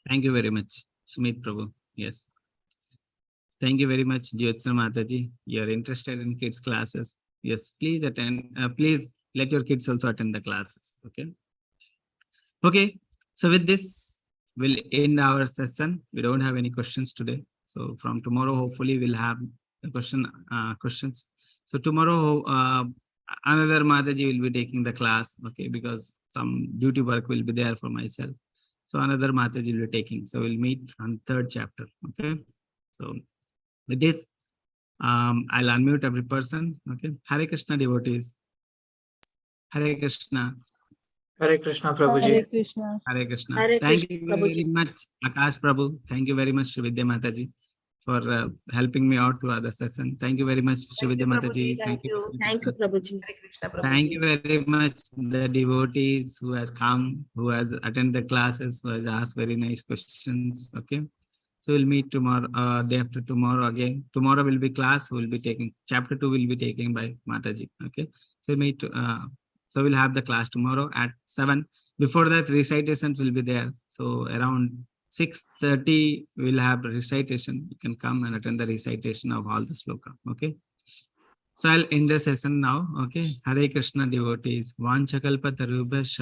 Thank you very much, Sumit Prabhu. Yes. Thank you very much, Jyotsna Mataji. You are interested in kids classes. Yes, please attend. Please let your kids also attend the classes, okay. Okay, so with this, we'll end our session. We don't have any questions today. So from tomorrow, hopefully we'll have the questions. So tomorrow, another Mataji will be taking the class, okay, because some duty work will be there for myself. So another Mataji will be taking. So we'll meet on 3rd chapter, okay. So with this, I'll unmute every person, okay. Hare Krishna devotees. Hare Krishna. Hare Krishna, Hare Prabhuji. Krishna. Hare Krishna. Hare Thank Krishna, you very Prabhuji. much, Akash Prabhu. Thank you very much, Vidya Mataji, for helping me out throughout the session. Thank you very much, Thank Shrividya you, Mataji. Prabhuji. Thank you. Thank you, Prabhuji. Hare Krishna, Thank Prabhuji. you very much, the devotees who has come, who has attended the classes, who has asked very nice questions. Okay. So we'll meet tomorrow, day after tomorrow again. Tomorrow will be class. We'll be taking chapter 2 will be taken by Mataji. Okay. So so we'll have the class tomorrow at 7. Before that, recitation will be there. So around 6:30 we'll have recitation. You can come and attend the recitation of all the sloka. Okay. So I'll end the session now. Okay. Hare Krishna devotees. Vanchakalpa tarubhasya